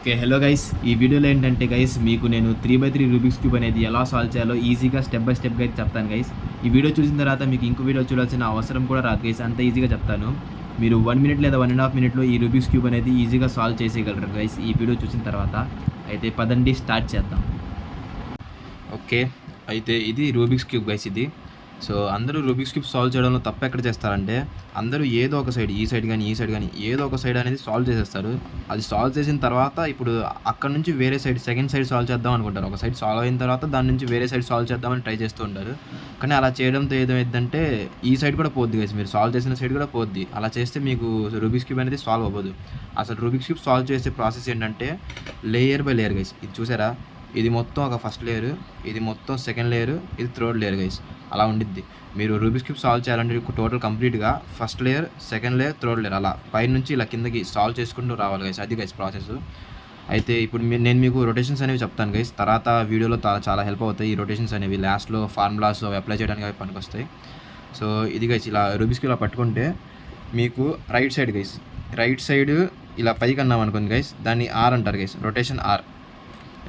Okay. Hello guys. ఈ వీడియోలో ఏంటంటే గైస్ మీకు నేను 3x3 రూబిక్స్ క్యూబ్ అనేది ఎలా సాల్వ్ చేయాలో ఈజీగా స్టెప్ బై స్టెప్‌గా అయితే చెప్తాను గైస్. ఈ వీడియో చూసిన తర్వాత మీకు ఇంకో వీడియో చూడాల్సిన అవసరం కూడా రాదు గైస్. అంత ఈజీగా చెప్తాను. మీరు 1 మినిట్ లేదా 1 ½ మినిట్‌లో ఈ రూబిక్స్ క్యూబ్ అనేది ఈజీగా సాల్వ్ చేసేయగలరు గైస్ ఈ వీడియో చూసిన తర్వాత. అయితే పదండి స్టార్ట్ చేద్దాం. ఓకే. అయితే ఇది రూబిక్స్ క్యూబ్ గైస్ ఇది. సో అందరూ రూబిక్స్ క్యూబ్ సాల్వ్ చేయడంలో తప్పు ఎక్కడ చేస్తారంటే అందరూ ఏదో ఒక సైడ్ ఈ సైడ్ కానీ ఏదో ఒక సైడ్ అనేది సాల్వ్ చేసేస్తారు. అది సాల్వ్ చేసిన తర్వాత ఇప్పుడు అక్కడ నుంచి వేరే సైడ్ సెకండ్ సైడ్ సాల్వ్ చేద్దాం అనుకుంటారు. ఒక సైడ్ సాల్వ్ అయిన తర్వాత దాని నుంచి వేరే సైడ్ సాల్వ్ చేద్దామని ట్రై చేస్తూ ఉంటారు. కానీ అలా చేయడంతో ఏదైందంటే ఈ సైడ్ కూడా పోద్ది గైస్, మీరు సాల్వ్ చేసిన సైడ్ కూడా పోద్ది. అలా చేస్తే మీకు రూబిక్స్ క్యూబ్ అనేది సాల్వ్ అవ్వదు. అసలు రూబిక్స్ క్యూబ్ సాల్వ్ చేసే ప్రాసెస్ ఏంటంటే లేయర్ బై లేయర్ గైస్. ఇది చూసారా, ఇది మొత్తం ఒక ఫస్ట్ లేయర్, ఇది మొత్తం సెకండ్ లేయర్, ఇది థర్డ్ లేయర్ గైస్. అలా ఉండిద్ది. మీరు రూబిక్స్ క్యూబ్ సాల్వ్ చేయాలంటే టోటల్ కంప్లీట్గా first layer, second layer, third layer అలా పై నుంచి ఇలా కిందకి సాల్వ్ చేసుకుంటూ రావాలి గైస్. అది గైస్ ప్రాసెస్. అయితే ఇప్పుడు నేను మీకు రొటేషన్స్ అనేవి చెప్తాను గైస్. తర్వాత వీడియోలో చాలా హెల్ప్ అవుతాయి ఈ రొటేషన్స్ అనేవి. లాస్ట్లో ఫార్ములాస్ అవి అప్లై చేయడానికి అవి పనికొస్తాయి. సో ఇది గైస్ ఇలా రూబిక్స్ క్యూబ్ ఇలా పట్టుకుంటే మీకు right side guys, right side ఇలా పైకి అన్నాం అనుకోండి గైస్, దాన్ని ఆర్ అంటారు గైస్. Rotation R.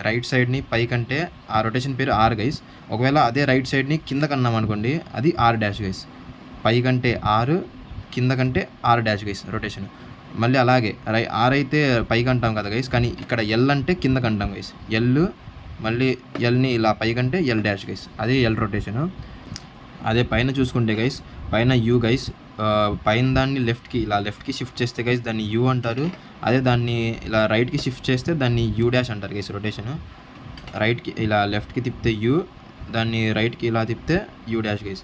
రైట్ సైడ్ని పైకంటే ఆ రొటేషన్ పేరు ఆర్ గైస్. ఒకవేళ అదే రైట్ సైడ్ని కిందకి అన్నాం అనుకోండి, అది ఆర్ డాష్ గైస్. పైకంటే ఆరు, కిందకంటే ఆర్ డాష్ గైస్ రొటేషన్. మళ్ళీ అలాగే ఆర్ అయితే పైకి అంటాం కదా గైస్, కానీ ఇక్కడ ఎల్ అంటే కిందకి అంటాం గైస్. ఎల్ మళ్ళీ ఎల్ని ఇలా పైకంటే ఎల్ డాష్ గైస్, అదే ఎల్ రొటేషను. అదే పైన చూసుకుంటే గైస్, పైన యూ గైస్. పైన దాన్ని లెఫ్ట్కి షిఫ్ట్ చేస్తే గైస్ దాన్ని యూ అంటారు. అదే దాన్ని ఇలా రైట్కి షిఫ్ట్ చేస్తే దాన్ని యూ డాష్ అంటారు గైస్ రొటేషన్. రైట్కి ఇలా లెఫ్ట్కి తిప్పితే యూ, దాన్ని రైట్కి ఇలా తిప్పితే యూ డాష్ గైస్.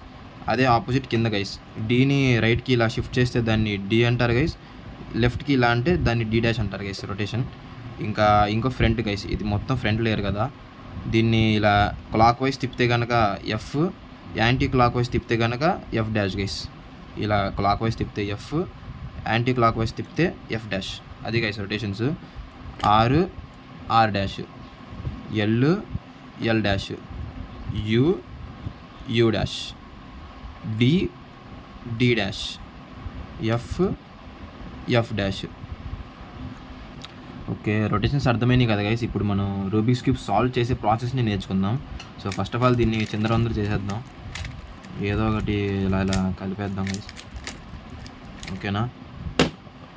అదే ఆపోజిట్ కింద గైస్, డీని రైట్కి ఇలా షిఫ్ట్ చేస్తే దాన్ని డి అంటారు గైస్. లెఫ్ట్కి ఇలా అంటే దాన్ని డి డాష్ అంటారు గైస్ రొటేషన్. ఇంకో ఫ్రంట్ గైస్, ఇది మొత్తం ఫ్రంట్ లేయర్ కదా, దీన్ని ఇలా క్లాక్ వైజ్ తిప్పితే కనుక ఎఫ్, యాంటీ క్లాక్ వైజ్ తిప్పితే కనుక ఎఫ్ డాష్ గైస్. ఇలా క్లాక్ వైజ్ తిప్పితే ఎఫ్, యాంటీ క్లాక్ వైజ్ తిప్పితే ఎఫ్ డాష్. అది guys rotations. R, R dash, L, L dash, U, U dash, D, D dash, F, F dash. Okay, rotations అర్థమైనాయి కదా guys. ఇప్పుడు మనం Rubik's cube solve చేసే ప్రాసెస్ని నేర్చుకుందాం. సో ఫస్ట్ ఆఫ్ ఆల్ దీన్ని చిందరవందరూ చేసేద్దాం. ఏదో ఒకటి ఇలా కలిపేద్దాం గైస్. ఓకేనా,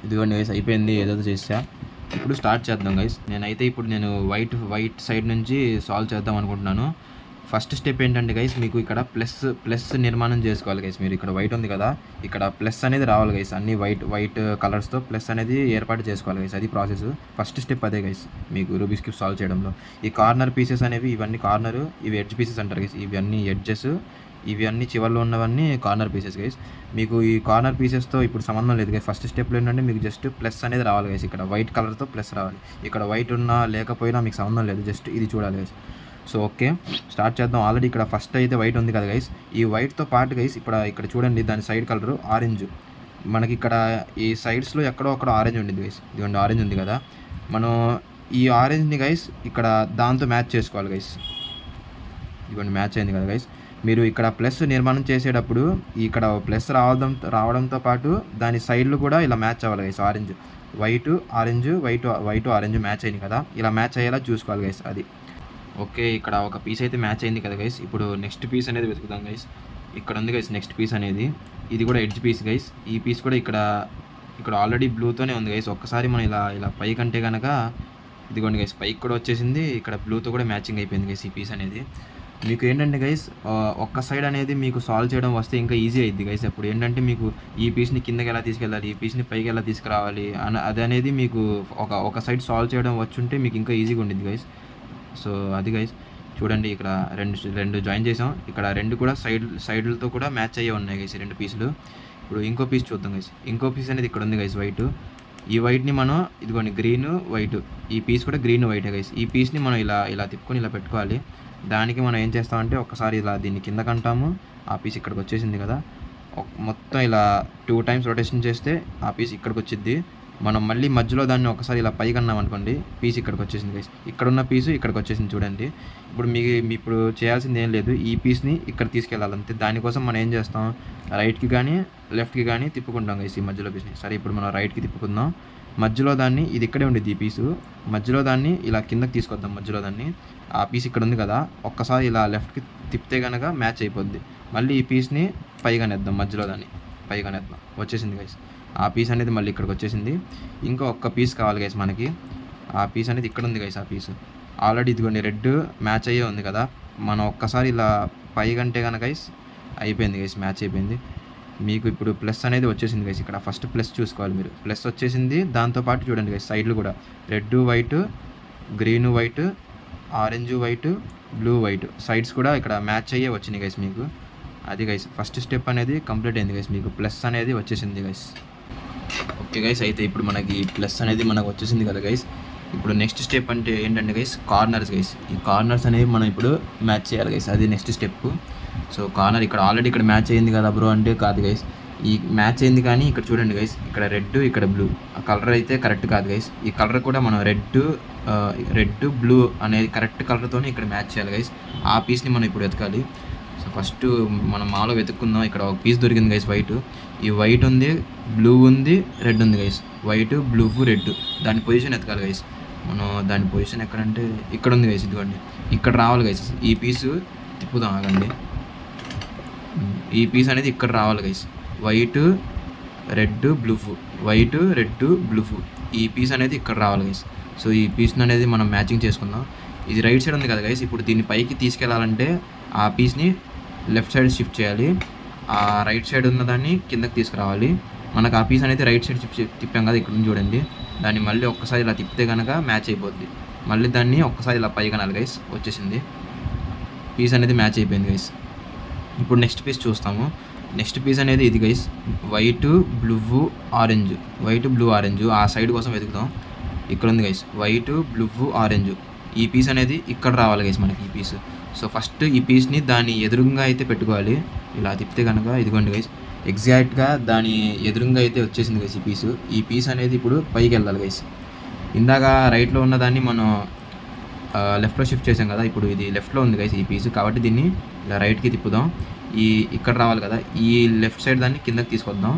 ఇదిగోండి గైస్ అయిపోయింది, ఏదో చేసా. ఇప్పుడు స్టార్ట్ చేద్దాం గైస్. నేను వైట్ సైడ్ నుంచి సాల్వ్ చేద్దాం అనుకుంటున్నాను. ఫస్ట్ స్టెప్ ఏంటంటే గైస్, మీకు ఇక్కడ ప్లస్ నిర్మాణం చేసుకోవాలి గైస్. మీరు ఇక్కడ వైట్ ఉంది కదా, ఇక్కడ ప్లస్ అనేది రావాలి గైస్. అన్ని వైట్ కలర్స్తో ప్లస్ అనేది ఏర్పాటు చేసుకోవాలి గైస్. అది ప్రాసెస్. ఫస్ట్ స్టెప్ అదే గైస్ మీకు రూబిక్స్ క్యూబ్ సాల్వ్ చేయడంలో. ఈ కార్నర్ పీసెస్ అనేవి, ఇవన్నీ కార్నర్, ఇవి ఎడ్జ్ పీసెస్ అంటారు గైస్. ఇవి అన్ని ఎడ్జెస్, ఇవి అన్ని చివర్లో ఉన్నవన్నీ కార్నర్ పీసెస్ గైస్. మీకు ఈ కార్నర్ పీసెస్తో ఇప్పుడు సంబంధం లేదు గైస్. ఫస్ట్ స్టెప్లో ఏంటంటే మీకు జస్ట్ ప్లస్ అనేది రావాలి గైస్. ఇక్కడ వైట్ కలర్తో ప్లస్ రావాలి. ఇక్కడ వైట్ ఉన్నా లేకపోయినా మీకు సంబంధం లేదు, జస్ట్ ఇది చూడాలి గైస్. సో ఓకే, స్టార్ట్ చేద్దాం. ఆల్రెడీ ఇక్కడ ఫస్ట్ అయితే వైట్ ఉంది కదా గైస్, ఈ వైట్తో పాటు గైస్ ఇక్కడ చూడండి, దాని సైడ్ కలరు ఆరెంజ్. మనకి ఇక్కడ ఈ సైడ్స్లో ఎక్కడో అక్కడ ఆరెంజ్ ఉండింది గైస్. ఇదిగోండి ఆరెంజ్ ఉంది కదా, మనం ఈ ఆరెంజ్ని గైస్ ఇక్కడ దాంతో మ్యాచ్ చేసుకోవాలి గైస్. ఇదిగోండి మ్యాచ్ అయింది కదా గైస్. మీరు ఇక్కడ ప్లస్ నిర్మాణం చేసేటప్పుడు ఇక్కడ ప్లస్ రావడంతో పాటు దాని సైడ్లు కూడా ఇలా మ్యాచ్ అవ్వాలి గైస్. వైట్ ఆరెంజ్ మ్యాచ్ అయింది కదా, ఇలా మ్యాచ్ అయ్యేలా చూసుకోవాలి గైస్. అది ఓకే. ఇక్కడ ఒక పీస్ అయితే మ్యాచ్ అయింది కదా గైస్. ఇప్పుడు నెక్స్ట్ పీస్ అనేది వెతుకుదాం గైస్. ఇక్కడ ఉంది గైస్ నెక్స్ట్ పీస్ అనేది, ఇది కూడా ఎడ్జ్ పీస్ గైస్. ఈ పీస్ కూడా ఇక్కడ ఆల్రెడీ బ్లూతోనే ఉంది గైస్. ఒక్కసారి మనం ఇలా పైకి అంటే కనుక ఇదిగోండి గైస్, పైకి కూడా వచ్చేసింది. ఇక్కడ బ్లూతో కూడా మ్యాచింగ్ అయిపోయింది గైస్ ఈ పీస్ అనేది. మీకు ఏంటంటే గైస్, ఒక్క సైడ్ అనేది మీకు సాల్వ్ చేయడం వస్తే ఇంకా ఈజీ అయింది గైస్. అప్పుడు ఏంటంటే మీకు ఈ పీస్ని కిందకి ఎలా తీసుకెళ్ళాలి, ఈ పీస్ని పైకి ఎలా తీసుకురావాలి అది అనేది మీకు ఒక సైడ్ సాల్వ్ చేయడం వచ్చుంటే మీకు ఇంకా ఈజీగా ఉండిద్ది గైస్. సో అది గైస్ చూడండి, ఇక్కడ రెండు జాయిన్ చేసాం. ఇక్కడ రెండు కూడా సైడ్లతో కూడా మ్యాచ్ అయ్యే ఉన్నాయి గైస్ రెండు పీసులు. ఇప్పుడు ఇంకో పీస్ చూద్దాం గైస్. ఇంకో పీస్ అనేది ఇక్కడ ఉంది గైస్ వైట్. ఈ వైట్ని మనం ఇదిగోండి గ్రీన్ వైట్, ఈ పీస్ కూడా గ్రీన్ వైట్ గైస్. ఈ పీస్ని మనం ఇలా తిప్పుకొని ఇలా పెట్టుకోవాలి. దానికి మనం ఏం చేస్తామంటే ఒకసారి ఇలా దీన్ని కిందకంటాము, ఆ పీస్ ఇక్కడికి వచ్చేసింది కదా, మొత్తం ఇలా 2 times రొటేషన్ చేస్తే ఆ పీస్ ఇక్కడికి వచ్చింది. మనం మళ్ళీ మధ్యలో దాన్ని ఒకసారి ఇలా పైకి అన్నాం అనుకోండి, పీస్ ఇక్కడికి వచ్చేసింది గైస్. ఇక్కడున్న పీసు ఇక్కడికి వచ్చేసింది చూడండి. ఇప్పుడు చేయాల్సింది ఏం లేదు, ఈ పీస్ని ఇక్కడ తీసుకెళ్ళాలి అంతే. దానికోసం మనం ఏం చేస్తాం, రైట్కి కానీ లెఫ్ట్కి కానీ తిప్పుకుంటాం గైస్ ఈ మధ్యలో పీస్ని. సరే ఇప్పుడు మనం రైట్కి తిప్పుకుందాం. మధ్యలో దాన్ని ఇది ఇక్కడే ఉండిద్ది ఈ పీసు, మధ్యలో దాన్ని ఇలా కిందకి తీసుకొద్దాం. మధ్యలో దాన్ని ఆ పీస్ ఇక్కడ ఉంది కదా, ఒక్కసారి ఇలా లెఫ్ట్కి తిప్పితే కనుక మ్యాచ్ అయిపోద్ది. మళ్ళీ ఈ పీస్ని పైగా నెద్దాం, మధ్యలో దాన్ని పైగా నెద్దాం. వచ్చేసింది గైస్, ఆ పీస్ అనేది మళ్ళీ ఇక్కడికి వచ్చేసింది. ఇంకా ఒక్క పీస్ కావాలి గైస్ మనకి. ఆ పీస్ అనేది ఇక్కడ ఉంది గైస్. ఆ పీసు ఆల్రెడీ ఇదిగోండి రెడ్ మ్యాచ్ అయ్యే ఉంది కదా, మనం ఒక్కసారి ఇలా పైగంటే కనుక గైస్ అయిపోయింది గైస్, మ్యాచ్ అయిపోయింది. మీకు ఇప్పుడు ప్లస్ అనేది వచ్చేసింది గైస్. ఇక్కడ ఫస్ట్ ప్లస్ చూసుకోవాలి మీరు, ప్లస్ వచ్చేసింది. దాంతోపాటు చూడండి గైస్ సైడ్లు కూడా red white, green white, orange white, blue white sides కూడా ఇక్కడ మ్యాచ్ అయ్యే వచ్చినాయి గైస్ మీకు. అది గైస్ ఫస్ట్ స్టెప్ అనేది కంప్లీట్ అయింది గైస్, మీకు ప్లస్ అనేది వచ్చేసింది గైస్. ఓకే గైస్, అయితే ఇప్పుడు మనకి ప్లస్ అనేది మనకు వచ్చేసింది కదా గైస్. ఇప్పుడు నెక్స్ట్ స్టెప్ అంటే ఏంటంటే గైస్ కార్నర్స్ గైస్. ఈ కార్నర్స్ అనేవి మనం ఇప్పుడు మ్యాచ్ చేయాలి గైస్, అది నెక్స్ట్ స్టెప్. సో కార్నర్ ఇక్కడ ఆల్రెడీ ఇక్కడ మ్యాచ్ అయ్యింది కదా బ్రో అంటే కాదు గైస్, ఈ మ్యాచ్ అయింది కానీ ఇక్కడ చూడండి గైస్, ఇక్కడ రెడ్ ఇక్కడ బ్లూ, ఆ కలర్ అయితే కరెక్ట్ కాదు గైస్. ఈ కలర్ కూడా మనం రెడ్ బ్లూ అనేది కరెక్ట్ కలర్తో ఇక్కడ మ్యాచ్ చేయాలి గైస్. ఆ పీస్ని మనం ఇప్పుడు వెతకాలి. సో ఫస్ట్ మనం మాలో వెతుక్కుందాం. ఇక్కడ ఒక పీస్ దొరికింది గైస్ వైట్. ఈ వైట్ ఉంది, బ్లూ ఉంది, రెడ్ ఉంది గైస్. వైట్ బ్లూ రెడ్, దాని పొజిషన్ ఎతకాలి గైస్. మనం దాని పొజిషన్ ఎక్కడంటే ఇక్కడ ఉంది గైస్, ఇదిగోండి ఇక్కడ రావాలి గైస్. ఈ పీసు తిప్పుదాం ఆగండి, ఈ పీస్ అనేది ఇక్కడ రావాలి guys. White red blue, white red blue, ఈ పీస్ అనేది ఇక్కడ రావాలి గైస్. సో ఈ పీస్ని అనేది మనం మ్యాచింగ్ చేసుకుందాం. ఇది రైట్ సైడ్ ఉంది కదా గైస్, ఇప్పుడు దీన్ని పైకి తీసుకెళ్లాలంటే ఆ పీస్ని లెఫ్ట్ సైడ్ షిఫ్ట్ చేయాలి, ఆ రైట్ సైడ్ ఉన్న దాన్ని కిందకి తీసుకురావాలి. మనకు ఆ పీస్ అనేది రైట్ సైడ్ తిప్పాం కదా, ఇక్కడ నుంచి చూడండి, దాన్ని మళ్ళీ ఒక్కసారి ఇలా తిప్పితే కనుక మ్యాచ్ అయిపోద్ది. మళ్ళీ దాన్ని ఒక్కసారి ఇలా పైకి అనాలి గైస్, వచ్చేసింది పీస్ అనేది మ్యాచ్ అయిపోయింది గైస్. ఇప్పుడు నెక్స్ట్ పీస్ చూస్తాము. నెక్స్ట్ పీస్ అనేది ఇది guys, white blue orange, white blue orange. ఆ సైడ్ కోసం వెతుకుతాం. ఇక్కడ ఉంది గైస్ వైట్ బ్లూ ఆరెంజ్. ఈ పీస్ అనేది ఇక్కడ రావాలి గైస్ మనకి ఈ పీస్. సో ఫస్ట్ ఈ పీస్ని దాని ఎదురుగా అయితే పెట్టుకోవాలి. ఇలా తిప్పితే కనుక ఇదిగోండి గైస్, ఎగ్జాక్ట్గా దాని ఎదురుగా అయితే వచ్చేసింది గైస్ ఈ పీసు. ఈ పీస్ అనేది ఇప్పుడు పైకి వెళ్ళాలి గైస్. ఇందాక రైట్లో ఉన్న దాన్ని మనం లెఫ్ట్లో షిఫ్ట్ చేసాం కదా, ఇప్పుడు ఇది లెఫ్ట్లో ఉంది గైస్ ఈ పీసు, కాబట్టి దీన్ని ఇలా రైట్కి తిప్పుదాం. ఇక్కడ రావాలి కదా, ఈ లెఫ్ట్ సైడ్ దాన్ని కిందకి తీసుకొద్దాం.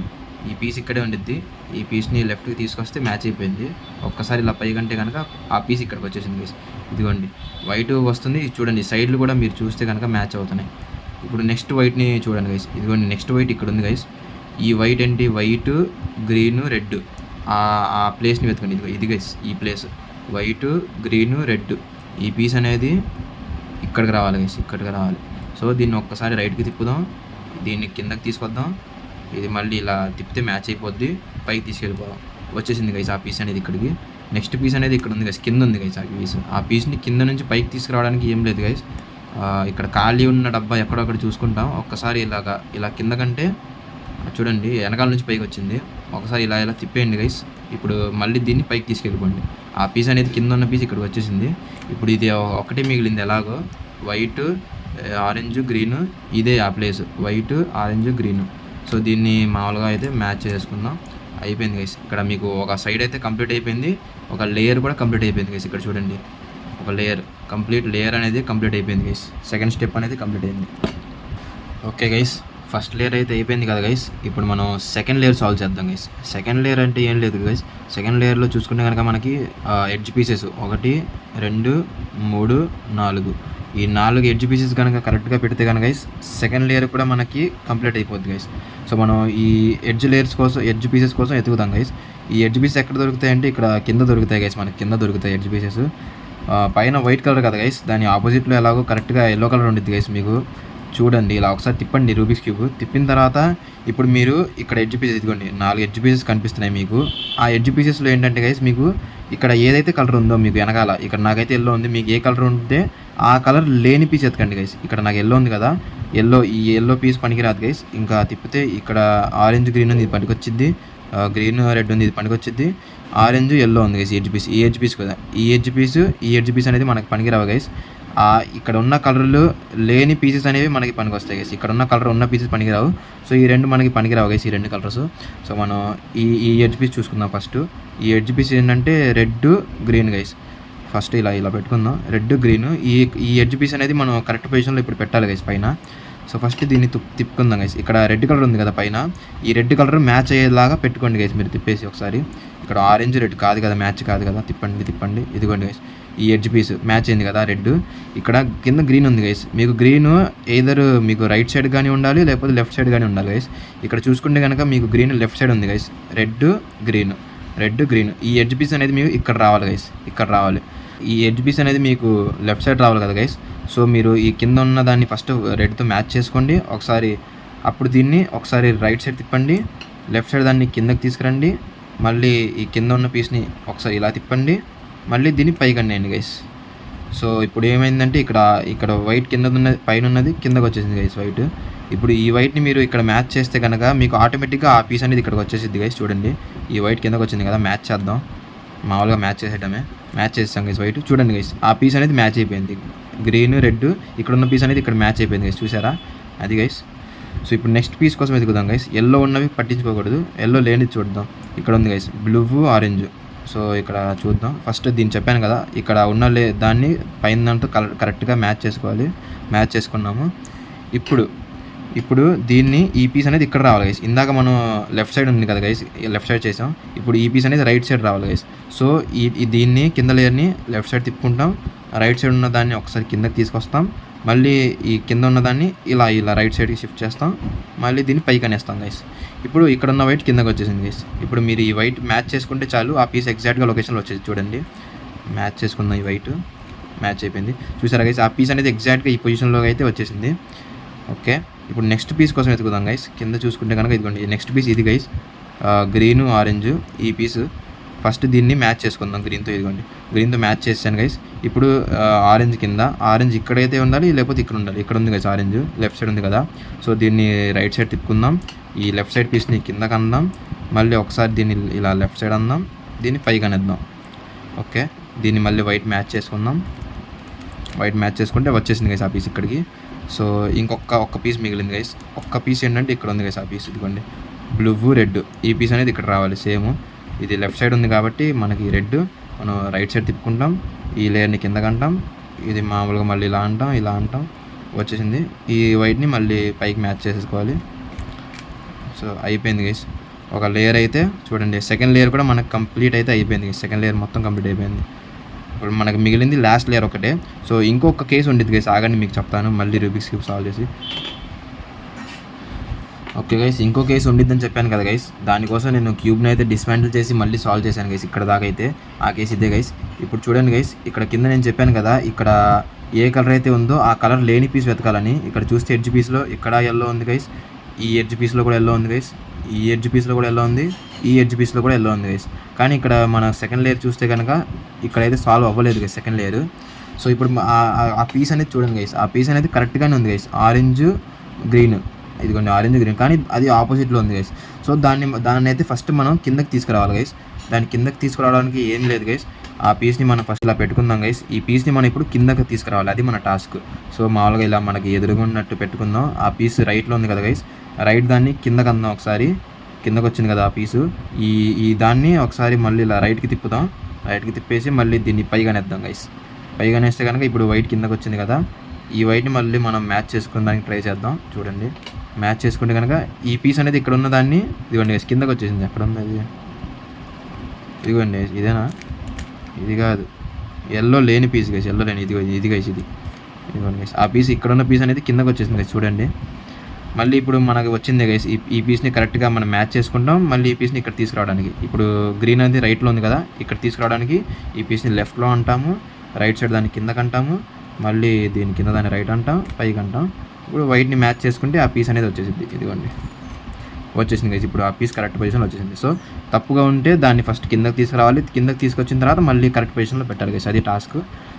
ఈ పీస్ ఇక్కడే ఉండిద్ది, ఈ పీస్ని లెఫ్ట్కి తీసుకొస్తే మ్యాచ్ అయిపోయింది. ఒక్కసారి ఇలా పైకంటే కనుక ఆ పీస్ ఇక్కడికి వచ్చేసింది గైస్. ఇదిగోండి వైట్ వస్తుంది, చూడండి సైడ్లు కూడా మీరు చూస్తే కనుక మ్యాచ్ అవుతున్నాయి. ఇప్పుడు నెక్స్ట్ వైట్ని చూడండి గైస్, ఇదిగోండి నెక్స్ట్ వైట్ ఇక్కడ ఉంది గైస్. ఈ వైట్ ఏంటి, వైట్ గ్రీన్ రెడ్, ఆ ప్లేస్ని వెతకండి. ఇది గైస్ ఈ ప్లేస్, వైట్ గ్రీన్ రెడ్. ఈ పీస్ అనేది ఇక్కడికి రావాలి గైస్, ఇక్కడికి రావాలి. సో దీన్ని ఒక్కసారి రైట్కి తిప్పుదాం, దీన్ని కిందకి తీసుకొద్దాం. ఇది మళ్ళీ ఇలా తిప్పితే మ్యాచ్ అయిపోద్ది, పైకి తీసుకెళ్ళిపోదాం. వచ్చేసింది గైస్ ఆ పీస్ అనేది ఇక్కడికి. నెక్స్ట్ పీస్ అనేది ఇక్కడ ఉంది గైస్, కింద ఉంది గైస్ ఆ పీస్. ఆ పీస్ని కింద నుంచి పైకి తీసుకురావడానికి ఏం లేదు గైస్, ఇక్కడ ఖాళీ ఉన్న డబ్బా ఎక్కడొక్కడ చూసుకుంటాం. ఒక్కసారి ఇలా కింద కంటే చూడండి వెనకాల నుంచి పైకి వచ్చింది. ఒకసారి ఇలా తిప్పేయండి గైస్. ఇప్పుడు మళ్ళీ దీన్ని పైకి తీసుకెళ్ళిపోండి. ఆ పీస్ అనేది కింద ఉన్న పీస్ ఇక్కడికి వచ్చేసింది. ఇప్పుడు ఇది ఒకటే మిగిలింది, ఎలాగో వైట్ ఆరెంజ్ గ్రీన్, ఇదే ఆ place white orange green. So దీన్ని మామూలుగా అయితే మ్యాచ్ చేసుకుందాం. అయిపోయింది గైస్. ఇక్కడ మీకు ఒక సైడ్ అయితే కంప్లీట్ అయిపోయింది, ఒక లేయర్ కూడా కంప్లీట్ అయిపోయింది గైస్. ఇక్కడ చూడండి ఒక లేయర్ అనేది కంప్లీట్ అయిపోయింది గైస్. సెకండ్ స్టెప్ అనేది కంప్లీట్ అయింది. ఓకే గైస్, ఫస్ట్ లేయర్ అయితే అయిపోయింది కదా గైస్. ఇప్పుడు మనం సెకండ్ లేయర్ సాల్వ్ చేద్దాం గైస్. సెకండ్ లేయర్ అంటే ఏం లేదు గైస్, సెకండ్ లేయర్లో చూసుకుంటే కనుక మనకి ఎడ్జ్ పీసెస్ 1 2 3 4, ఈ 4 ఎడ్జ్ పీసెస్ కనుక కరెక్ట్గా పెడితే కనుక గైస్ సెకండ్ లేయర్ కూడా మనకి కంప్లీట్ అయిపోద్ది గైస్. సో మనం ఈ ఎడ్జ్ పీసెస్ కోసం ఎతుకుతాం గైస్. ఈ ఎడ్జ్ పీసెస్ ఎక్కడ దొరుకుతాయి అంటే ఇక్కడ కింద దొరుకుతాయి గైస్, మనకి కింద దొరుకుతాయి ఎడ్జ్ పీసెస్. పైన వైట్ కలర్ కదా గైస్, దాని ఆపోజిట్లో ఎలాగో కరెక్ట్గా ఎల్లో కలర్ ఉండిద్ది గైస్. మీకు చూడండి ఇలా ఒకసారి తిప్పండి రూబిక్స్ క్యూబ్. తిప్పిన తర్వాత ఇప్పుడు మీరు ఇక్కడ ఎడ్జ్ పీసెస్ ఇదిగోండి 4 ఎడ్జ్ పీసెస్ కనిపిస్తున్నాయి మీకు. ఆ ఎడ్జ్ పీసెస్లో ఏంటంటే గైస్ మీకు ఇక్కడ ఏదైతే కలర్ ఉందో మీకు వెనకాల, ఇక్కడ నాకైతే ఎల్లో ఉంది, మీకు ఏ కలర్ ఉంటే ఆ కలర్ లేని పీస్ ఎతకండి గైస్. ఇక్కడ నాకు ఎల్లో ఉంది కదా, ఈ ఎల్లో పీస్ పనికిరాదు గైస్. ఇంకా తిప్పితే ఇక్కడ ఆరెంజ్ గ్రీన్ ఉంది, ఇది పనికొచ్చిద్ది. గ్రీన్ రెడ్ ఉంది, ఇది పనికొచ్చిద్ది. ఆరెంజ్ ఎల్లో ఉంది గైస్, ఈ ఎడ్జ్ పీస్ కదా, ఈ ఎడ్జ్ పీస్ అనేది మనకి పనికిరావు గైస్. ఇక్కడ ఉన్న కలర్లు లేని పీసెస్ అనేవి మనకి పనికి వస్తాయి గైస్. ఇక్కడ ఉన్న కలర్ ఉన్న పీసెస్ పనికిరావు. సో ఈ రెండు మనకి పనికిరావు గైస్, ఈ 2 కలర్స్. సో మనం ఈ ఎడ్జ్ పీస్ చూసుకుందాం ఫస్ట్. ఈ ఎడ్జ్ పీస్ ఏంటంటే రెడ్ గ్రీన్ గైస్. ఫస్ట్ ఇలా పెట్టుకుందాం, రెడ్ గ్రీన్. ఈ ఎడ్జ్ పీస్ అనేది మనం కరెక్ట్ పొజిషన్లో ఇప్పుడు పెట్టాలి గైస్ పైన. సో ఫస్ట్ దీన్ని తిప్పుకుందాం గైస్. ఇక్కడ రెడ్ కలర్ ఉంది కదా పైన, ఈ రెడ్ కలర్ మ్యాచ్ అయ్యేలాగా పెట్టుకోండి గైస్ మీరు తిప్పేసి ఒకసారి. ఇక్కడ ఆరెంజ్ రెడ్ కాదు కదా, మ్యాచ్ కాదు కదా, తిప్పండి. ఇదిగోండి గైస్, ఈ ఎడ్జ్ పీస్ మ్యాచ్ అయింది కదా రెడ్. ఇక్కడ కింద గ్రీన్ ఉంది గైస్. మీకు గ్రీన్ ఎయిదర్ మీకు రైట్ సైడ్ కానీ ఉండాలి, లేకపోతే లెఫ్ట్ సైడ్ కానీ ఉండాలి గైస్. ఇక్కడ చూసుకుంటే కనుక మీకు గ్రీన్ లెఫ్ట్ సైడ్ ఉంది గైస్. రెడ్ గ్రీన్ ఈ ఎడ్జ్ పీస్ అనేది మీకు ఇక్కడ రావాలి గైస్, ఇక్కడ రావాలి. ఈ ఎడ్జ్ పీస్ అనేది మీకు లెఫ్ట్ సైడ్ రావాలి కదా గైస్. సో మీరు ఈ కింద ఉన్న దాన్ని ఫస్ట్ రెడ్తో మ్యాచ్ చేసుకోండి ఒకసారి. అప్పుడు దీన్ని ఒకసారి రైట్ సైడ్ తిప్పండి, లెఫ్ట్ సైడ్ దాన్ని కిందకి తీసుకురండి. మళ్ళీ ఈ కింద ఉన్న పీస్ని ఒకసారి ఇలా తిప్పండి, మళ్ళీ దీన్ని పైకి అన్నేయండి గైస్. సో ఇప్పుడు ఏమైందంటే ఇక్కడ వైట్ కింద ఉన్నది, పైన ఉన్నది కిందకు వచ్చేసింది గైస్ వైట్. ఇప్పుడు ఈ వైట్ని మీరు ఇక్కడ మ్యాచ్ చేస్తే కనుక మీకు ఆటోమేటిక్గా ఆ పీస్ అనేది ఇక్కడికి వచ్చేసింది గైస్. చూడండి, ఈ వైట్ కిందకు వచ్చింది కదా, మ్యాచ్ చేద్దాం. మామూలుగా మ్యాచ్ చేస్తాం గైస్. వైట్ చూడండి గైస్, ఆ పీస్ అనేది మ్యాచ్ అయిపోయింది. గ్రీన్ రెడ్ ఇక్కడ ఉన్న పీస్ అనేది ఇక్కడ మ్యాచ్ అయిపోయింది గైస్, చూసారా అది గైస్. సో ఇప్పుడు నెక్స్ట్ పీస్ కోసం వెతుకుదాం గైస్. ఎల్లో ఉన్నవి పట్టించుకోకూడదు, ఎల్లో లేనిది చూద్దాం. ఇక్కడ ఉంది గైస్ బ్లూ ఆరెంజ్. సో ఇక్కడ చూద్దాం. ఫస్ట్ దీన్ని చెప్పాను కదా, ఇక్కడ ఉన్న దాన్ని పైన దాంతో కరెక్ట్గా మ్యాచ్ చేసుకోవాలి. మ్యాచ్ చేసుకున్నాము. ఇప్పుడు దీన్ని ఈ పీస్ అనేది ఇక్కడ రావాలి గైస్. ఇందాక మనం లెఫ్ట్ సైడ్ ఉంది కదా గైస్, లెఫ్ట్ సైడ్ చేసాం. ఇప్పుడు ఈ పీస్ అనేది రైట్ సైడ్ రావాలి గైస్. సో దీన్ని కింద లేయర్ని లెఫ్ట్ సైడ్ తిప్పుకుంటాం, రైట్ సైడ్ ఉన్న దాన్ని ఒకసారి కిందకి తీసుకొస్తాం, మళ్ళీ ఈ కింద ఉన్నదాన్ని ఇలా రైట్ సైడ్కి షిఫ్ట్ చేస్తాం, మళ్ళీ దీన్ని పైకి అనేస్తాం గైస్. ఇప్పుడు ఇక్కడ ఉన్న వైట్ కిందకి వచ్చేసింది గైస్. ఇప్పుడు మీరు ఈ వైట్ మ్యాచ్ చేసుకుంటే చాలు, ఆ పీస్ ఎగ్జాక్ట్గా లొకేషన్లో వచ్చేది. చూడండి, మ్యాచ్ చేసుకున్న ఈ వైట్ మ్యాచ్ అయిపోయింది, చూసారా గైస్. ఆ పీస్ అనేది ఎగ్జాక్ట్గా ఈ పొజిషన్లో అయితే వచ్చేసింది. ఓకే, ఇప్పుడు నెక్స్ట్ పీస్ కోసం వెతుకుదాం గైస్. కింద చూసుకుంటే కనుక ఇదిగోండి నెక్స్ట్ పీస్ ఇది గైస్, గ్రీన్ ఆరెంజ్ ఈ పీస్. ఫస్ట్ దీన్ని మ్యాచ్ చేసుకుందాం గ్రీన్తో. ఇదిగోండి గ్రీన్తో మ్యాచ్ చేశాను గైస్. ఇప్పుడు ఆరెంజ్ కింద, ఆరెంజ్ ఇక్కడైతే ఉండాలి, లేకపోతే ఇక్కడ ఉండాలి. ఇక్కడ ఉంది గైస్ ఆరెంజ్, లెఫ్ట్ సైడ్ ఉంది కదా. సో దీన్ని రైట్ సైడ్ తిప్పుకుందాం, ఈ లెఫ్ట్ సైడ్ పీస్ని కిందకి అందాం, మళ్ళీ ఒకసారి దీన్ని ఇలా లెఫ్ట్ సైడ్ అందాం, దీన్ని పైకి అనేద్దాం. ఓకే, దీన్ని మళ్ళీ వైట్ మ్యాచ్ చేసుకుందాం. వైట్ మ్యాచ్ చేసుకుంటే వచ్చేసింది గైస్ ఆ పీస్ ఇక్కడికి. సో ఒక్క పీస్ మిగిలింది గైస్. ఒక్క పీస్ ఏంటంటే ఇక్కడ ఉంది గైస్ ఆ పీస్. ఇదిగోండి బ్లూ రెడ్ ఈ పీస్ అనేది ఇక్కడ రావాలి. సేమ్ ఇది లెఫ్ట్ సైడ్ ఉంది కాబట్టి మనకి రెడ్, మనం రైట్ సైడ్ తిప్పుకుంటాం, ఈ లేయర్ని కిందకి అంటాం, ఇది మామూలుగా మళ్ళీ ఇలా అంటాం, వచ్చేసింది. ఈ వైట్ని మళ్ళీ పైకి మ్యాచ్ చేసేసుకోవాలి. సో అయిపోయింది గైస్ ఒక లేయర్ అయితే. చూడండి సెకండ్ లేయర్ కూడా మనకు కంప్లీట్ అయితే అయిపోయింది. సెకండ్ లేయర్ మొత్తం కంప్లీట్ అయిపోయింది. ఇప్పుడు మనకు మిగిలింది లాస్ట్ లేయర్ ఒకటే. సో ఇంకొక కేసు ఉండేది గైస్, ఆగండి మీకు చెప్తాను మళ్ళీ రూబిక్స్ క్యూబ్ సాల్వ్ చేసి. ఓకే గైస్, ఇంకో కేసు ఉండిద్దని చెప్పాను కదా గైస్, దానికోసం నేను క్యూబ్ని అయితే డిస్మాంటిల్ చేసి మళ్ళీ సాల్వ్ చేశాను గైస్. ఇక్కడ దాకా అయితే ఆ కేసు ఇదే గైస్. ఇప్పుడు చూడండి గైస్, ఇక్కడ కింద నేను చెప్పాను కదా, ఇక్కడ ఏ కలర్ అయితే ఉందో ఆ కలర్ లేని పీస్ వెతకాలని. ఇక్కడ చూస్తే ఎడ్జ్ పీస్లో ఇక్కడ ఎల్లో ఉంది గైస్, ఈ ఎడ్జ్ పీస్లో కూడా ఎల్లో ఉంది గైస్, ఈ ఎడ్జ్ పీస్లో కూడా ఎల్లో ఉంది, ఈ ఎడ్జ్ పీస్లో కూడా ఎల్లో ఉంది గైస్. కానీ ఇక్కడ మన సెకండ్ లేయర్ చూస్తే కనుక ఇక్కడైతే సాల్వ్ అవ్వలేదు గైస్ సెకండ్ లేయర్. సో ఇప్పుడు ఆ పీస్ అనేది చూడండి గైస్, ఆ పీస్ అనేది కరెక్ట్గానే ఉంది గైస్, ఆరెంజ్ గ్రీన్. ఇదిగోండి ఆరెంజ్ గ్రీన్, కానీ అది ఆపోజిట్లో ఉంది గైస్. సో దాన్ని అయితే ఫస్ట్ మనం కిందకి తీసుకురావాలి గైస్. దాన్ని కిందకి తీసుకురావడానికి ఏం లేదు గైస్, ఆ పీస్ని మనం ఫస్ట్ ఇలా పెట్టుకుందాం గైస్. ఈ పీస్ని మనం ఇప్పుడు కిందకి తీసుకురావాలి, అది మన టాస్క్. సో మామూలుగా ఇలా మనకి ఎదురుగున్నట్టు పెట్టుకుందాం. ఆ పీస్ రైట్లో ఉంది కదా గైస్, రైట్ దాన్ని కిందకి అందాం. ఒకసారి కిందకి వచ్చింది కదా ఆ పీసు, ఈ దాన్ని ఒకసారి మళ్ళీ ఇలా రైట్కి తిప్పుదాం. రైట్కి తిప్పేసి మళ్ళీ దీన్ని పైగానేద్దాం గైస్. పైగానేస్తే కనుక ఇప్పుడు వైట్ కిందకి వచ్చింది కదా, ఈ వైట్ని మళ్ళీ మనం మ్యాచ్ చేసుకోవడానికి ట్రై చేద్దాం. చూడండి మ్యాచ్ చేసుకుంటే కనుక ఈ పీస్ అనేది ఇక్కడ ఉన్న దాన్ని ఇదిగోండి గైస్ కిందకి వచ్చేసింది. ఎక్కడ ఉంది అది? ఇదిగోండి ఇదేనా? ఇది కాదు, ఎల్లో లేని పీస్ గైస్, ఎల్లో లేని ఇది గైస్, ఇదిగోండి గైస్. ఆ పీస్ ఇక్కడ ఉన్న పీస్ అనేది కిందకి వచ్చేసింది గైస్. చూడండి మళ్ళీ ఇప్పుడు మనకు వచ్చింది గైస్, ఈ పీస్ని కరెక్ట్గా మనం మ్యాచ్ చేసుకుంటాం. మళ్ళీ ఈ పీస్ని ఇక్కడ తీసుకురావడానికి, ఇప్పుడు గ్రీన్ అనేది రైట్లో ఉంది కదా, ఇక్కడ తీసుకురావడానికి ఈ పీస్ని లెఫ్ట్లో అంటాము, రైట్ సైడ్ దాన్ని కిందకి అంటాము, మళ్ళీ దీని కింద దాన్ని రైట్ అంటాం, పైకి అంటాం. ఇప్పుడు వైట్ని మ్యాచ్ చేసుకుంటే ఆ పీస్ అనేది వచ్చేసింది. ఇదిగోండి వచ్చేసింది గైస్, ఇప్పుడు ఆ పీస్ కరెక్ట్ పొజిషన్లో వచ్చేసింది. సో తప్పుగా ఉంటే దాన్ని ఫస్ట్ కిందకి తీసుకురావాలి, కిందకి తీసుకొచ్చిన తర్వాత మళ్ళీ కరెక్ట్ పొజిషన్లో పెట్టాలి గైస్, అది టాస్క్.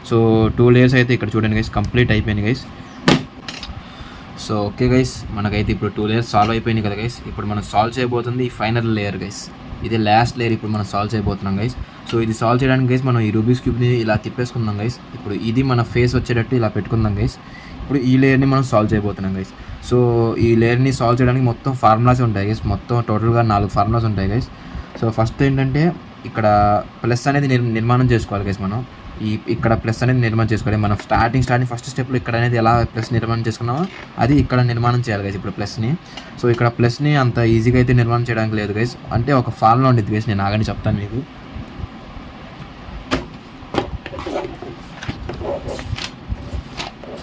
సో 2 లేయర్స్ అయితే ఇక్కడ చూడండి గైస్ కంప్లీట్ అయిపోయింది గైస్. సో ఓకే గైస్, మనకైతే ఇప్పుడు 2 లేయర్స్ సాల్వ్ అయిపోయినాయి కదా గైస్. ఇప్పుడు మనం సాల్వ్ చేయబోతుంది ఈ ఫైనల్ లేయర్ గైస్, ఇది లాస్ట్ లేయర్ ఇప్పుడు మనం సాల్వ్ చేయబోతున్నాం గైస్. సో ఇది సాల్వ్ చేయడానికి గైస్ మనం ఈ రూబిక్స్ క్యూబ్ని ఇలా తిప్పేసుకుందాం గైస్. ఇప్పుడు ఇది మన ఫేస్ వచ్చేటట్టు ఇలా పెట్టుకుందాం గైస్. ఇప్పుడు ఈ లేయర్ని మనం సాల్వ్ చేయబోతున్నాం గైస్. సో ఈ లేయర్ని సాల్వ్ చేయడానికి మొత్తం ఫార్ములాస్ ఉంటాయి గైస్, మొత్తం టోటల్గా 4 ఫార్ములాస్ ఉంటాయి గైస్. సో ఫస్ట్ ఏంటంటే ఇక్కడ ప్లస్ అనేది నిర్మాణం చేసుకోవాలి గైస్ మనం. ఇక్కడ ప్లస్ అనేది నిర్మాణం చేసుకోవాలి. మనం స్టార్టింగ్ ఫస్ట్ స్టెప్లో ఇక్కడ అనేది ఎలా ప్లస్ నిర్మాణం చేసుకున్నామో అది ఇక్కడ నిర్మాణం చేయాలి గైస్ ఇప్పుడు ప్లస్ని. సో ఇక్కడ ప్లస్ని అంత ఈజీగా అయితే నిర్మాణం చేయడానికి లేదు గైస్, అంటే ఒక ఫార్ములా ఉండేది గైస్, నేను ఆగని చెప్తాను మీకు.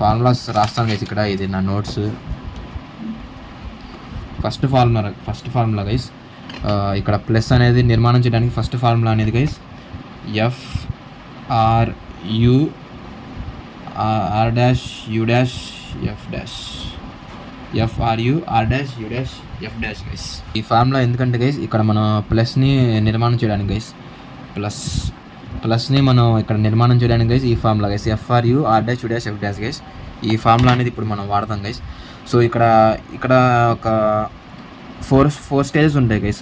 ఫార్ములాస్ రాస్తాను గైస్ ఇక్కడ, ఇది నా నోట్స్. ఫస్ట్ ఫార్ములా గైస్, ఇక్కడ ప్లస్ అనేది నిర్మాణం చేయడానికి ఫస్ట్ ఫార్ములా అనేది guys FRU R dash U dash F dash, FRU R dash U dash F dash guys. ఈ ఫార్ములా ఎందుకంటే గైస్ ఇక్కడ మనం ప్లస్ని నిర్మాణం చేయడానికి గైస్, ప్లస్ని మనం ఇక్కడ నిర్మాణం చేయడానికి గైస్ ఈ formula guys FRU R dash U dash F dash guys. ఈ ఫార్ములా అనేది ఇప్పుడు మనం వాడతాం గైస్. సో ఇక్కడ ఒక ఫోర్ స్టేజెస్ ఉంటాయి గైస్.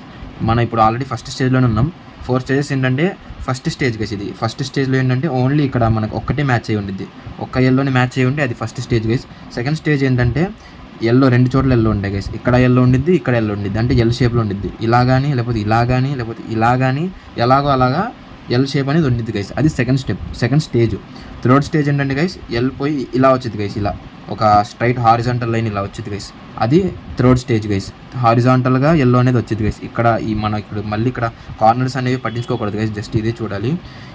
మనం ఇప్పుడు ఆల్రెడీ ఫస్ట్ స్టేజ్లోనే ఉన్నాం. 4 స్టేజెస్ ఏంటంటే ఫస్ట్ స్టేజ్ గైస్, ఇది ఫస్ట్ స్టేజ్లో ఏంటంటే ఓన్లీ ఇక్కడ మనకు ఒక్కటే మ్యాచ్ అయ్యి ఉండిద్ది, ఒక్క ఎల్లోని మ్యాచ్ అయ్యి ఉంటే అది first stage guys. Second stage ఏంటంటే ఎల్లో 2 చోట్ల ఎల్లో ఉంటాయి గైస్, ఇక్కడ ఎల్లో ఉండిద్ది, ఇక్కడ ఎల్లో ఉండిద్ది, అంటే ఎల్ షేప్లో ఉండిద్ది. ఇలా కానీ లేకపోతే ఇలా కానీ లేకపోతే ఇలా కానీ ఎలాగో అలాగా ఎల్ షేప్ అనేది ఉండిద్ది గైస్, అది సెకండ్ స్టేజ్. థర్డ్ స్టేజ్ ఏంటంటే గైస్ ఎల్ పోయి ఇలా వచ్చింది గైస్, ఇలా ఒక స్ట్రైట్ హారిజాంటల్ లైన్ ఇలా వచ్చింది గైస్, అది థర్డ్ స్టేజ్ గైస్. హారిజాంటల్గా ఎల్లో అనేది వచ్చింది గైస్. ఇక్కడ మనం ఇప్పుడు మళ్ళీ ఇక్కడ కార్నర్స్ అనేవి పట్టించుకోకూడదు గైస్, జస్ట్ ఇదే చూడాలి.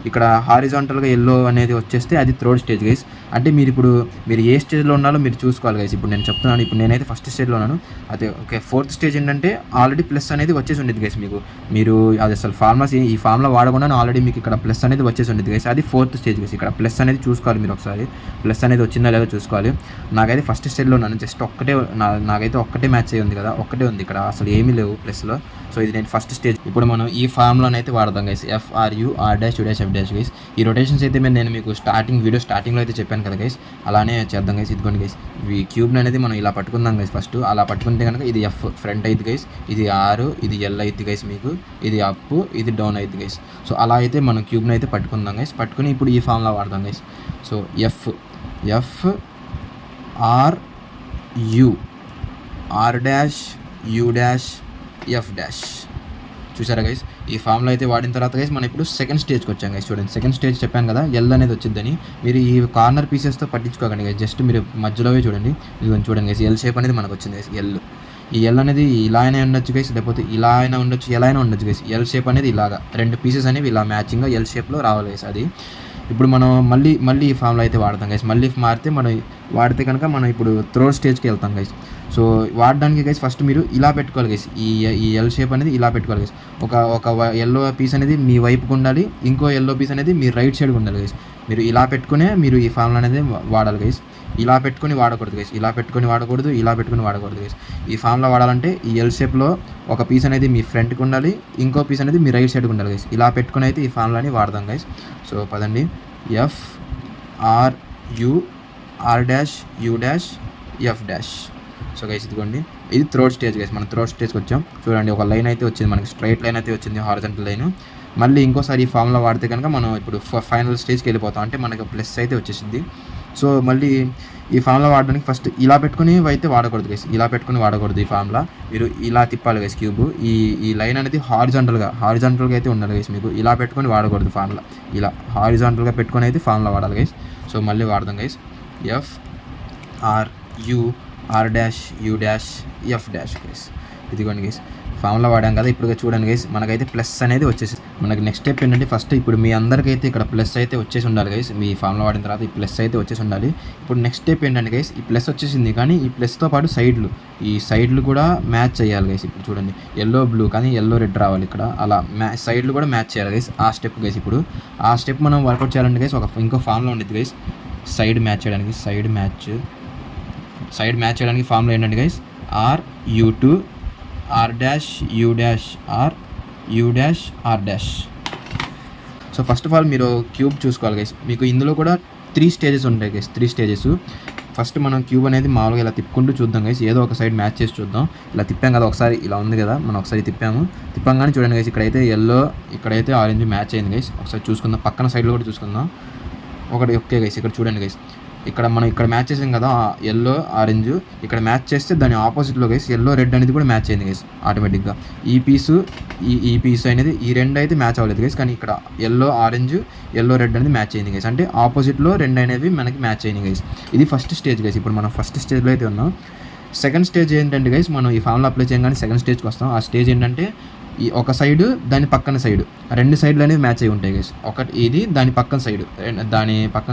ఇక్కడ హారిజాంటల్గా ఎల్లో అనేది వచ్చేస్తే అది థర్డ్ స్టేజ్ గైస్. అంటే మీరు ఏ స్టేజ్లో ఉన్నారో మీరు చూసుకోవాలి గైస్. ఇప్పుడు నేను చెప్తున్నాను, ఇప్పుడు నేనైతే ఫస్ట్ స్టేజ్లో ఉన్నాను. అదే ఓకే. ఫోర్త్ స్టేజ్ ఏంటంటే ఆల్రెడీ ప్లస్ అనేది వచ్చేసి ఉండేది గైస్ మీకు. మీరు అది అసలు ఈ ఫార్ములా వాడకుండా ఆల్రెడీ మీకు ఇక్కడ ప్లస్ అనేది వచ్చేసి ఉండేది గైస్, అది ఫోర్త్ స్టేజ్ గైస్. ఇక్కడ ప్లస్ అనేది చూసుకోవాలి మీరు ఒకసారి, ప్లస్ అనేది వచ్చిందా లేదో చూసుకోవాలి. నాకైతే ఫస్ట్ స్టేజ్లో ఉన్నాను, జస్ట్ నాకైతే ఒక్కటే మ్యాచ్ అయ్యి ఉంది కదా, ఒక్కటే ఉంది ఇక్కడ, అసలు ఏమీ లేవు ప్లస్లో. సో ఇది నేను ఫస్ట్ స్టేజ్. ఇప్పుడు మనం ఈ ఫార్ములాని అయితే వాడదాం guys, FRU R dash U dash F dash guys. ఈ రొటేషన్స్ అయితే నేను మీకు వీడియో స్టార్టింగ్లో అయితే చెప్పాను కదా గైస్, అలానే చేద్దాం గైస్. ఇదిగోండి గైస్, ఈ క్యూబ్ని అనేది మనం ఇలా పట్టుకుందాం గైస్. ఫస్ట్ అలా పట్టుకుంటే కనుక ఇది F ఫ్రంట్ అయింది గైస్, ఇది R, ఇది L అయింది గైస్ మీకు, ఇది అప్, ఇది డౌన్ అయింది గైస్. సో అలా అయితే మనం క్యూబ్ని అయితే పట్టుకుందాం గైస్. పట్టుకుని ఇప్పుడు ఈ ఫార్ములా వాడదాం guys. So FRU R dash U dash F dash. చూసారా గైస్, ఈ ఫార్ములా అయితే వాడిన తర్వాత గైస్ మనం ఇప్పుడు సెకండ్ స్టేజ్కి వచ్చాం గైస్. చూడండి, సెకండ్ స్టేజ్ చెప్పాను కదా ఎల్ అనేది వచ్చిందని. మీరు ఈ కార్నర్ పీసెస్తో పట్టించుకోకండి గైస్, జస్ట్ మీరు మధ్యలోవే చూడండి. ఇదిగోండి చూడండి గైస్, ఎల్ షేప్ అనేది మనకు వచ్చింది గైస్. ఈ ఎల్ అనేది ఇలా అయినా ఉండొచ్చు గైస్, లేకపోతే ఇలా అయినా ఉండొచ్చు, ఎలా అయినా ఉండొచ్చు గైస్. ఎల్ షేప్ అనేది ఇలాగా 2 పీసెస్ అనేవి ఇలా మ్యాచింగ్గా ఎల్ షేప్లో రావాలి గైస్. అది ఇప్పుడు మనం మళ్ళీ ఈ ఫార్ములా అయితే వాడతాం గైస్. మళ్ళీ వాడితే కనుక మనం ఇప్పుడు థర్డ్ స్టేజ్కి వెళ్తాం గైస్. సో వాడడానికి గైస్ ఫస్ట్ మీరు ఇలా పెట్టుకోవాలి గైస్, ఈ ఎల్ షేప్ అనేది ఇలా పెట్టుకోవాలి గైస్. ఒక ఎల్లో పీస్ అనేది మీ వైపుకు ఉండాలి, ఇంకో ఎల్లో పీస్ అనేది మీ రైట్ సైడ్కి ఉండాలి గైస్. మీరు ఇలా పెట్టుకునే మీరు ఈ ఫార్ములా అనేది వాడాలి గైస్. ఇలా పెట్టుకొని వాడకూడదు గైస్, ఇలా పెట్టుకొని వాడకూడదు గైస్. ఈ ఫార్ములా వాడాలంటే ఈ ఎల్ షేప్లో ఒక పీస్ అనేది మీ ఫ్రంట్కి ఉండాలి, ఇంకో పీస్ అనేది మీ రైట్ సైడ్కి ఉండాలి గైస్. ఇలా పెట్టుకుని అయితే ఈ ఫార్ములాని వాడదాం గైస్. సో పదండి, FRU R dash U dash F dash. So guys ఇదిగోండి, ఇది థర్డ్ స్టేజ్ గైస్. మనం థర్డ్ స్టేజ్కి వచ్చాం. చూడండి, ఒక లైన్ అయితే వచ్చింది మనకి, స్ట్రైట్ లైన్ అయితే వచ్చింది, హారిజాంటల్ లైన్. మళ్ళీ ఇంకోసారి ఈ ఫార్ములా వాడితే కనుక మనం ఇప్పుడు ఫైనల్ స్టేజ్కి వెళ్ళిపోతాం, అంటే మనకి ప్లస్ అయితే వచ్చేసింది. సో మళ్ళీ ఈ ఫార్ములా వాడడానికి ఫస్ట్ ఇలా పెట్టుకుని అయితే వాడకూడదు గైస్, ఇలా పెట్టుకుని వాడకూడదు ఈ ఫార్ములా. మీరు ఇలా తిప్పాలి గైస్ క్యూబ్. ఈ లైన్ అనేది హారిజాంటల్గా అయితే ఉండాలి గైస్. మీకు ఇలా పెట్టుకొని వాడకూడదు ఫార్ములా, ఇలా హారిజాంటల్గా పెట్టుకొని అయితే ఫార్ములా వాడాలి గైస్. సో మళ్ళీ వాడదాం guys, FRU R dash U dash F dash guys. ఇదిగోండి గైస్, ఫార్ములా వాడాం కదా. ఇప్పుడు చూడండి గైస్, మనకైతే ప్లస్ అనేది వచ్చేసి మనకి నెక్స్ట్ స్టెప్ ఏంటంటే ఫస్ట్ ఇప్పుడు మీ అందరికైతే ఇక్కడ ప్లస్ అయితే వచ్చేసి ఉండాలి గైస్. మీ ఫార్ములా వాడిన తర్వాత ఈ ప్లస్ అయితే వచ్చేసి ఉండాలి. ఇప్పుడు నెక్స్ట్ స్టెప్ ఏంటంటే గైస్, ఈ ప్లస్ వచ్చేసింది కానీ ఈ ప్లస్తో పాటు సైడ్లు కూడా మ్యాచ్ చేయాలి గైస్. ఇప్పుడు చూడండి, ఎల్లో బ్లూ కానీ ఎల్లో రెడ్ రావాలి ఇక్కడ, అలా సైడ్లు కూడా మ్యాచ్ చేయాలి గైస్. ఆ స్టెప్ గైస్, ఇప్పుడు ఆ స్టెప్ మనం వర్కౌట్ చేయాలంటే గైస్ ఇంకో ఫార్ములా ఉండేది గైస్, సైడ్ మ్యాచ్ చేయడానికి ఫార్ములా ఏంటంటే guys RU2 R dash U dash U dash R dash. So first of all మీరు క్యూబ్ చూసుకోవాలి గైస్. మీకు ఇందులో కూడా 3 స్టేజెస్ ఉంటాయి గైస్, 3 స్టేజెస్. ఫస్ట్ మనం క్యూబ్ అనేది మామూలుగా ఇలా తిప్పుకుంటూ చూద్దాం గైస్, ఏదో ఒక సైడ్ మ్యాచ్ చేసి చూద్దాం. ఇలా తిప్పాం కదా ఒకసారి, ఇలా ఉంది కదా, మనం ఒకసారి తిప్పాగానే చూడండి గైస్, ఇక్కడైతే ఎల్లో, ఇక్కడైతే ఆరెంజ్ మ్యాచ్ అయింది గైస్. ఒకసారి చూసుకుందాం, పక్కన సైడ్లో కూడా చూసుకుందాం. ఓకే గైస్, ఇక్కడ చూడండి గైస్, ఇక్కడ మ్యాచ్ చేసాం కదా ఎల్లో ఆరెంజ్, ఇక్కడ మ్యాచ్ చేస్తే దాని ఆపోజిట్లో గైస్ ఎల్లో రెడ్ అనేది కూడా మ్యాచ్ అయింది గైస్ ఆటోమేటిక్గా. ఈ పీసు అనేది ఈ రెండు అయితే మ్యాచ్ అవ్వలేదు గైస్, కానీ ఇక్కడ ఎల్లో ఆరెంజ్ ఎల్లో రెడ్ అనేది మ్యాచ్ అయింది గైస్. అంటే ఆపోజిట్లో రెండు అనేవి మనకి మ్యాచ్ అయింది గైస్. ఇది ఫస్ట్ స్టేజ్ గైస్. ఇప్పుడు మనం ఫస్ట్ స్టేజ్లో అయితే ఉన్నాం. సెకండ్ స్టేజ్ ఏంటంటే గైస్, మనం ఈ ఫామ్లో అప్లై చేయగానే సెకండ్ స్టేజ్కి వస్తాం. ఆ స్టేజ్ ఏంటంటే ఈ ఒక సైడు దాని పక్కన సైడు రెండు సైడ్లు అనేవి మ్యాచ్ అయి ఉంటాయి గైస్. ఒకటి ఇది దాని పక్కన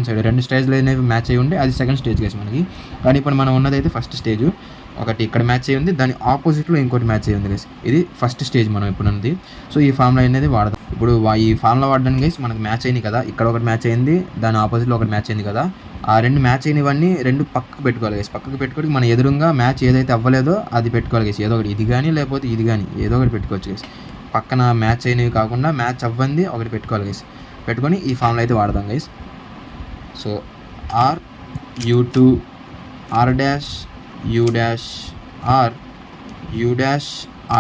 సైడు రెండు స్టేజ్లు అనేవి మ్యాచ్ అయి ఉంటే అది సెకండ్ స్టేజ్ గైస్ మనకి. కానీ ఇప్పుడు మనం ఉన్నది అయితే ఫస్ట్ స్టేజ్. ఒకటి ఇక్కడ మ్యాచ్ అయ్యి ఉంది, దాని ఆపోజిట్లో ఇంకోటి మ్యాచ్ అయ్యి ఉంది గైస్. ఇది ఫస్ట్ స్టేజ్ మనం ఇప్పుడు ఉన్నది. సో ఈ ఫామ్లో అనేది వాడదాం. ఇప్పుడు ఈ ఫామ్లో వాడడానికి గైస్ మనకి మ్యాచ్ అయింది కదా, ఇక్కడ ఒకటి మ్యాచ్ అయింది, దాని ఆపోజిట్లో ఒకటి మ్యాచ్ అయింది కదా. ఆ రెండు మ్యాచ్ అయినవన్నీ రెండు పక్కకు పెట్టుకోవాలి గైస్. పక్కకు పెట్టుకొని మన ఎదురుగా మ్యాచ్ ఏదైతే అవ్వలేదో అది పెట్టుకోవాలి గైస్. ఏదో ఒకటి ఇది కానీ లేకపోతే ఇది కానీ ఏదో ఒకటి పెట్టుకోవచ్చు గైస్. పక్కన మ్యాచ్ అయినవి కాకుండా మ్యాచ్ అవ్వంది ఒకటి పెట్టుకోవాలి గైస్. పెట్టుకొని ఈ ఫామ్లో అయితే వాడదాం guys. So RU2 R dash U dash U dash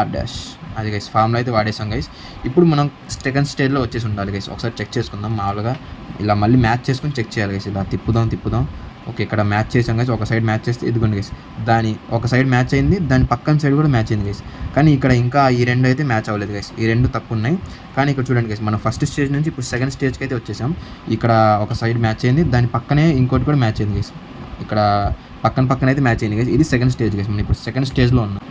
R dash అది గైస్ ఫామ్లో అయితే వాడేసాం గైస్. ఇప్పుడు మనం సెకండ్ స్టేజ్లో వచ్చేసి ఉండాలి గైస్. ఒకసారి చెక్ చేసుకుందాం. మామూలుగా ఇలా మళ్ళీ మ్యాచ్ చేసుకుని చెక్ చేయాలి గైస్. ఇలా తిప్పుదాం. ఓకే, ఇక్కడ మ్యాచ్ చేసాం గైస్. ఒక సైడ్ మ్యాచ్ చేస్తే ఇదిగోండి గైస్, దాని ఒక సైడ్ మ్యాచ్ అయింది, దాని పక్కన సైడ్ కూడా మ్యాచ్ అయింది గైస్. కానీ ఇక్కడ ఇంకా ఈ రెండు అయితే మ్యాచ్ అవ్వలేదు గైస్. ఈ రెండు తప్పు ఉన్నాయి. కానీ ఇక్కడ చూడండి గైస్, మనం ఫస్ట్ స్టేజ్ నుంచి ఇప్పుడు సెకండ్ స్టేజ్కి అయితే వచ్చేసాం. ఇక్కడ ఒక సైడ్ మ్యాచ్ అయింది, దాని పక్కనే ఇంకోటి కూడా మ్యాచ్ అయింది గైస్. ఇక్కడ పక్కన అయితే మ్యాచ్ అయింది గైస్. ఇది సెకండ్ స్టేజ్ గైస్. మనం ఇప్పుడు సెకండ్ స్టేజ్లో ఉన్నాం.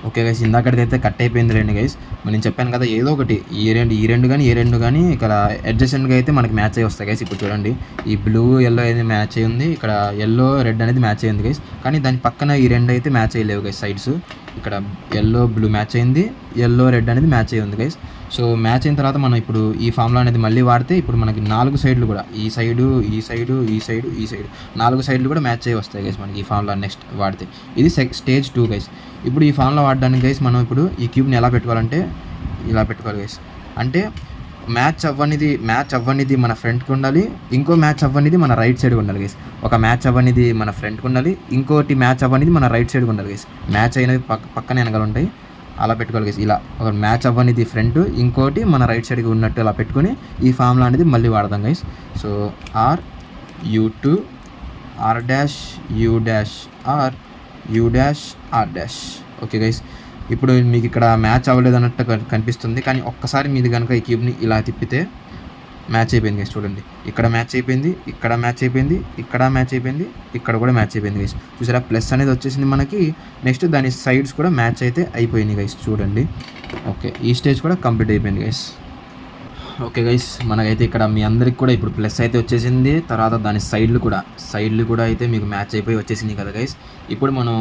ఓకే గైస్, ఇందాకైతే కట్ అయిపోయింది రండి గైస్. నేను చెప్పాను కదా ఏదో ఒకటి ఈ రెండు కానీ ఇక్కడ అడ్జస్టెంట్గా అయితే మనకి మ్యాచ్ అయ్యి వస్తాయి గైస్. ఇప్పుడు చూడండి, ఈ బ్లూ ఎల్లో అనేది మ్యాచ్ అయ్యి ఉంది, ఇక్కడ ఎల్లో రెడ్ అనేది మ్యాచ్ అయ్యింది గైస్. కానీ దాని పక్కన ఈ రెండు అయితే మ్యాచ్ అయ్యలేవు గైస్. సైడ్స్ ఇక్కడ ఎల్లో బ్లూ మ్యాచ్ అయింది, ఎల్లో రెడ్ అనేది మ్యాచ్ అయ్యి ఉంది గైస్. సో మ్యాచ్ అయిన తర్వాత మనం ఇప్పుడు ఈ ఫామ్లో అనేది మళ్ళీ వాడితే ఇప్పుడు మనకి 4 సైడ్లు కూడా ఈ సైడు 4 సైడ్లు కూడా మ్యాచ్ అయ్యి వస్తాయి గైస్ మనకి ఈ ఫామ్లో నెక్స్ట్ వాడితే. ఇది స్టేజ్ 2 గైస్. ఇప్పుడు ఈ ఫామ్లో వాడడానికి గైస్ మనం ఇప్పుడు ఈ క్యూబ్ని ఎలా పెట్టుకోవాలంటే ఇలా పెట్టుకోవాలి గైస్. అంటే మ్యాచ్ అవ్వనిది మన ఫ్రంట్కి ఉండాలి, ఇంకో మ్యాచ్ అవ్వనిది మన రైట్ సైడ్కి ఉండాలి గైస్. ఒక మ్యాచ్ అవ్వనిది మన ఫ్రంట్కి ఉండాలి, ఇంకోటి మ్యాచ్ అవ్వనిది మన రైట్ సైడ్కి ఉండాలి గైస్. మ్యాచ్ అయినవి పక్కనే వెనకాల ఉంటాయి, అలా పెట్టుకోవాలి గైస్. ఇలా ఒక మ్యాచ్ అవ్వనిది ఫ్రంట్, ఇంకోటి మన రైట్ సైడ్కి ఉన్నట్టు అలా పెట్టుకొని ఈ ఫామ్లో అనేది మళ్ళీ వాడదాం guys. So RU2 R dash U dash U dash R dash. Okay guys, ఇప్పుడు మీకు ఇక్కడ మ్యాచ్ అవ్వలేదు అన్నట్టు కనిపిస్తుంది, కానీ ఒక్కసారి మీది కనుక ఈ క్యూబ్ని ఇలా తిప్పితే మ్యాచ్ అయిపోయింది గైస్. చూడండి, ఇక్కడ మ్యాచ్ అయిపోయింది, ఇక్కడ మ్యాచ్ అయిపోయింది, ఇక్కడ మ్యాచ్ అయిపోయింది, ఇక్కడ కూడా మ్యాచ్ అయిపోయింది గైస్. చూసారా, ప్లస్ అనేది వచ్చేసింది మనకి. నెక్స్ట్ దాని సైడ్స్ కూడా మ్యాచ్ అయితే అయిపోయింది గైస్. చూడండి, ఓకే, ఈ స్టేజ్ కూడా కంప్లీట్ అయిపోయింది గైస్. ఓకే గైస్, మనకైతే ఇక్కడ మీ అందరికి కూడా ఇప్పుడు ప్లస్ అయితే వచ్చేసింది. తర్వాత దాని సైడ్లు కూడా అయితే మీకు మ్యాచ్ అయిపోయి వచ్చేసింది కదా గైస్. ఇప్పుడు మనం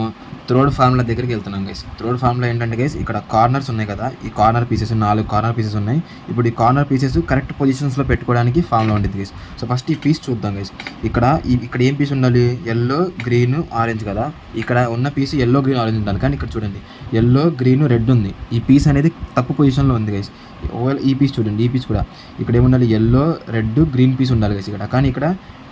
థర్డ్ ఫార్ములా దగ్గరికి వెళ్తున్నాం గైస్. థర్డ్ ఫార్ములా ఏంటంటే గైస్, ఇక్కడ కార్నర్స్ ఉన్నాయి కదా, ఈ కార్నర్ పీసెస్ 4 కార్నర్ పీసెస్ ఉన్నాయి. ఇప్పుడు ఈ కార్నర్ పీసెస్ కరెక్ట్ పొజిషన్స్లో పెట్టుకోవడానికి ఫార్ములా ఉంటుంది గైస్. సో ఫస్ట్ ఈ పీస్ చూద్దాం గైస్. ఇక్కడ ఏం పీస్ ఉండాలి? ఎల్లో గ్రీన్ ఆరెంజ్ కదా. ఇక్కడ ఉన్న పీస్ ఎల్లో గ్రీన్ ఆరెంజ్ ఉండాలి, కానీ ఇక్కడ చూడండి ఎల్లో గ్రీన్ రెడ్ ఉంది. ఈ పీస్ అనేది తప్పు పొజిషన్లో ఉంది గైస్. ఈ పీస్ చూడండి, ఈ పీస్ కూడా ఇక్కడ ఏముండాలి? ఎల్లో రెడ్ గ్రీన్ పీస్ ఉండాలి గైస్ ఇక్కడ. కానీ ఇక్కడ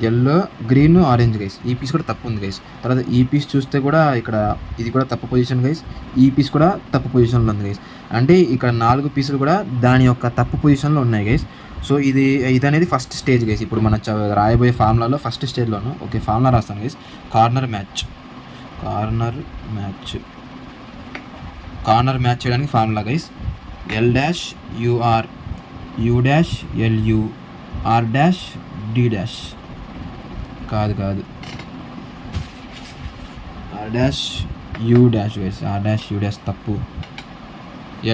ఎల్లో గ్రీన్ ఆరెంజ్ గైస్. ఈ పీస్ కూడా తప్పు ఉంది గైస్. తర్వాత ఈ పీస్ చూస్తే కూడా ఇక్కడ ఇది కూడా తప్పు పొజిషన్ గైస్. ఈ పీస్ కూడా తప్పు పొజిషన్లో ఉంది గైస్. అంటే ఇక్కడ 4 పీసులు కూడా దాని యొక్క తప్పు పొజిషన్లో ఉన్నాయి గైస్. సో ఇది అనేది ఫస్ట్ స్టేజ్ గైస్. ఇప్పుడు మన రాయబోయే ఫార్ములాలో ఫస్ట్ స్టేజ్లోను. ఓకే, ఫార్ములా రాస్తాను గైస్. కార్నర్ మ్యాచ్ చేయడానికి formula guys. L dash UR U dash LU R dash D dash కాదు R dash U dash guys. R dash U dash తప్పు.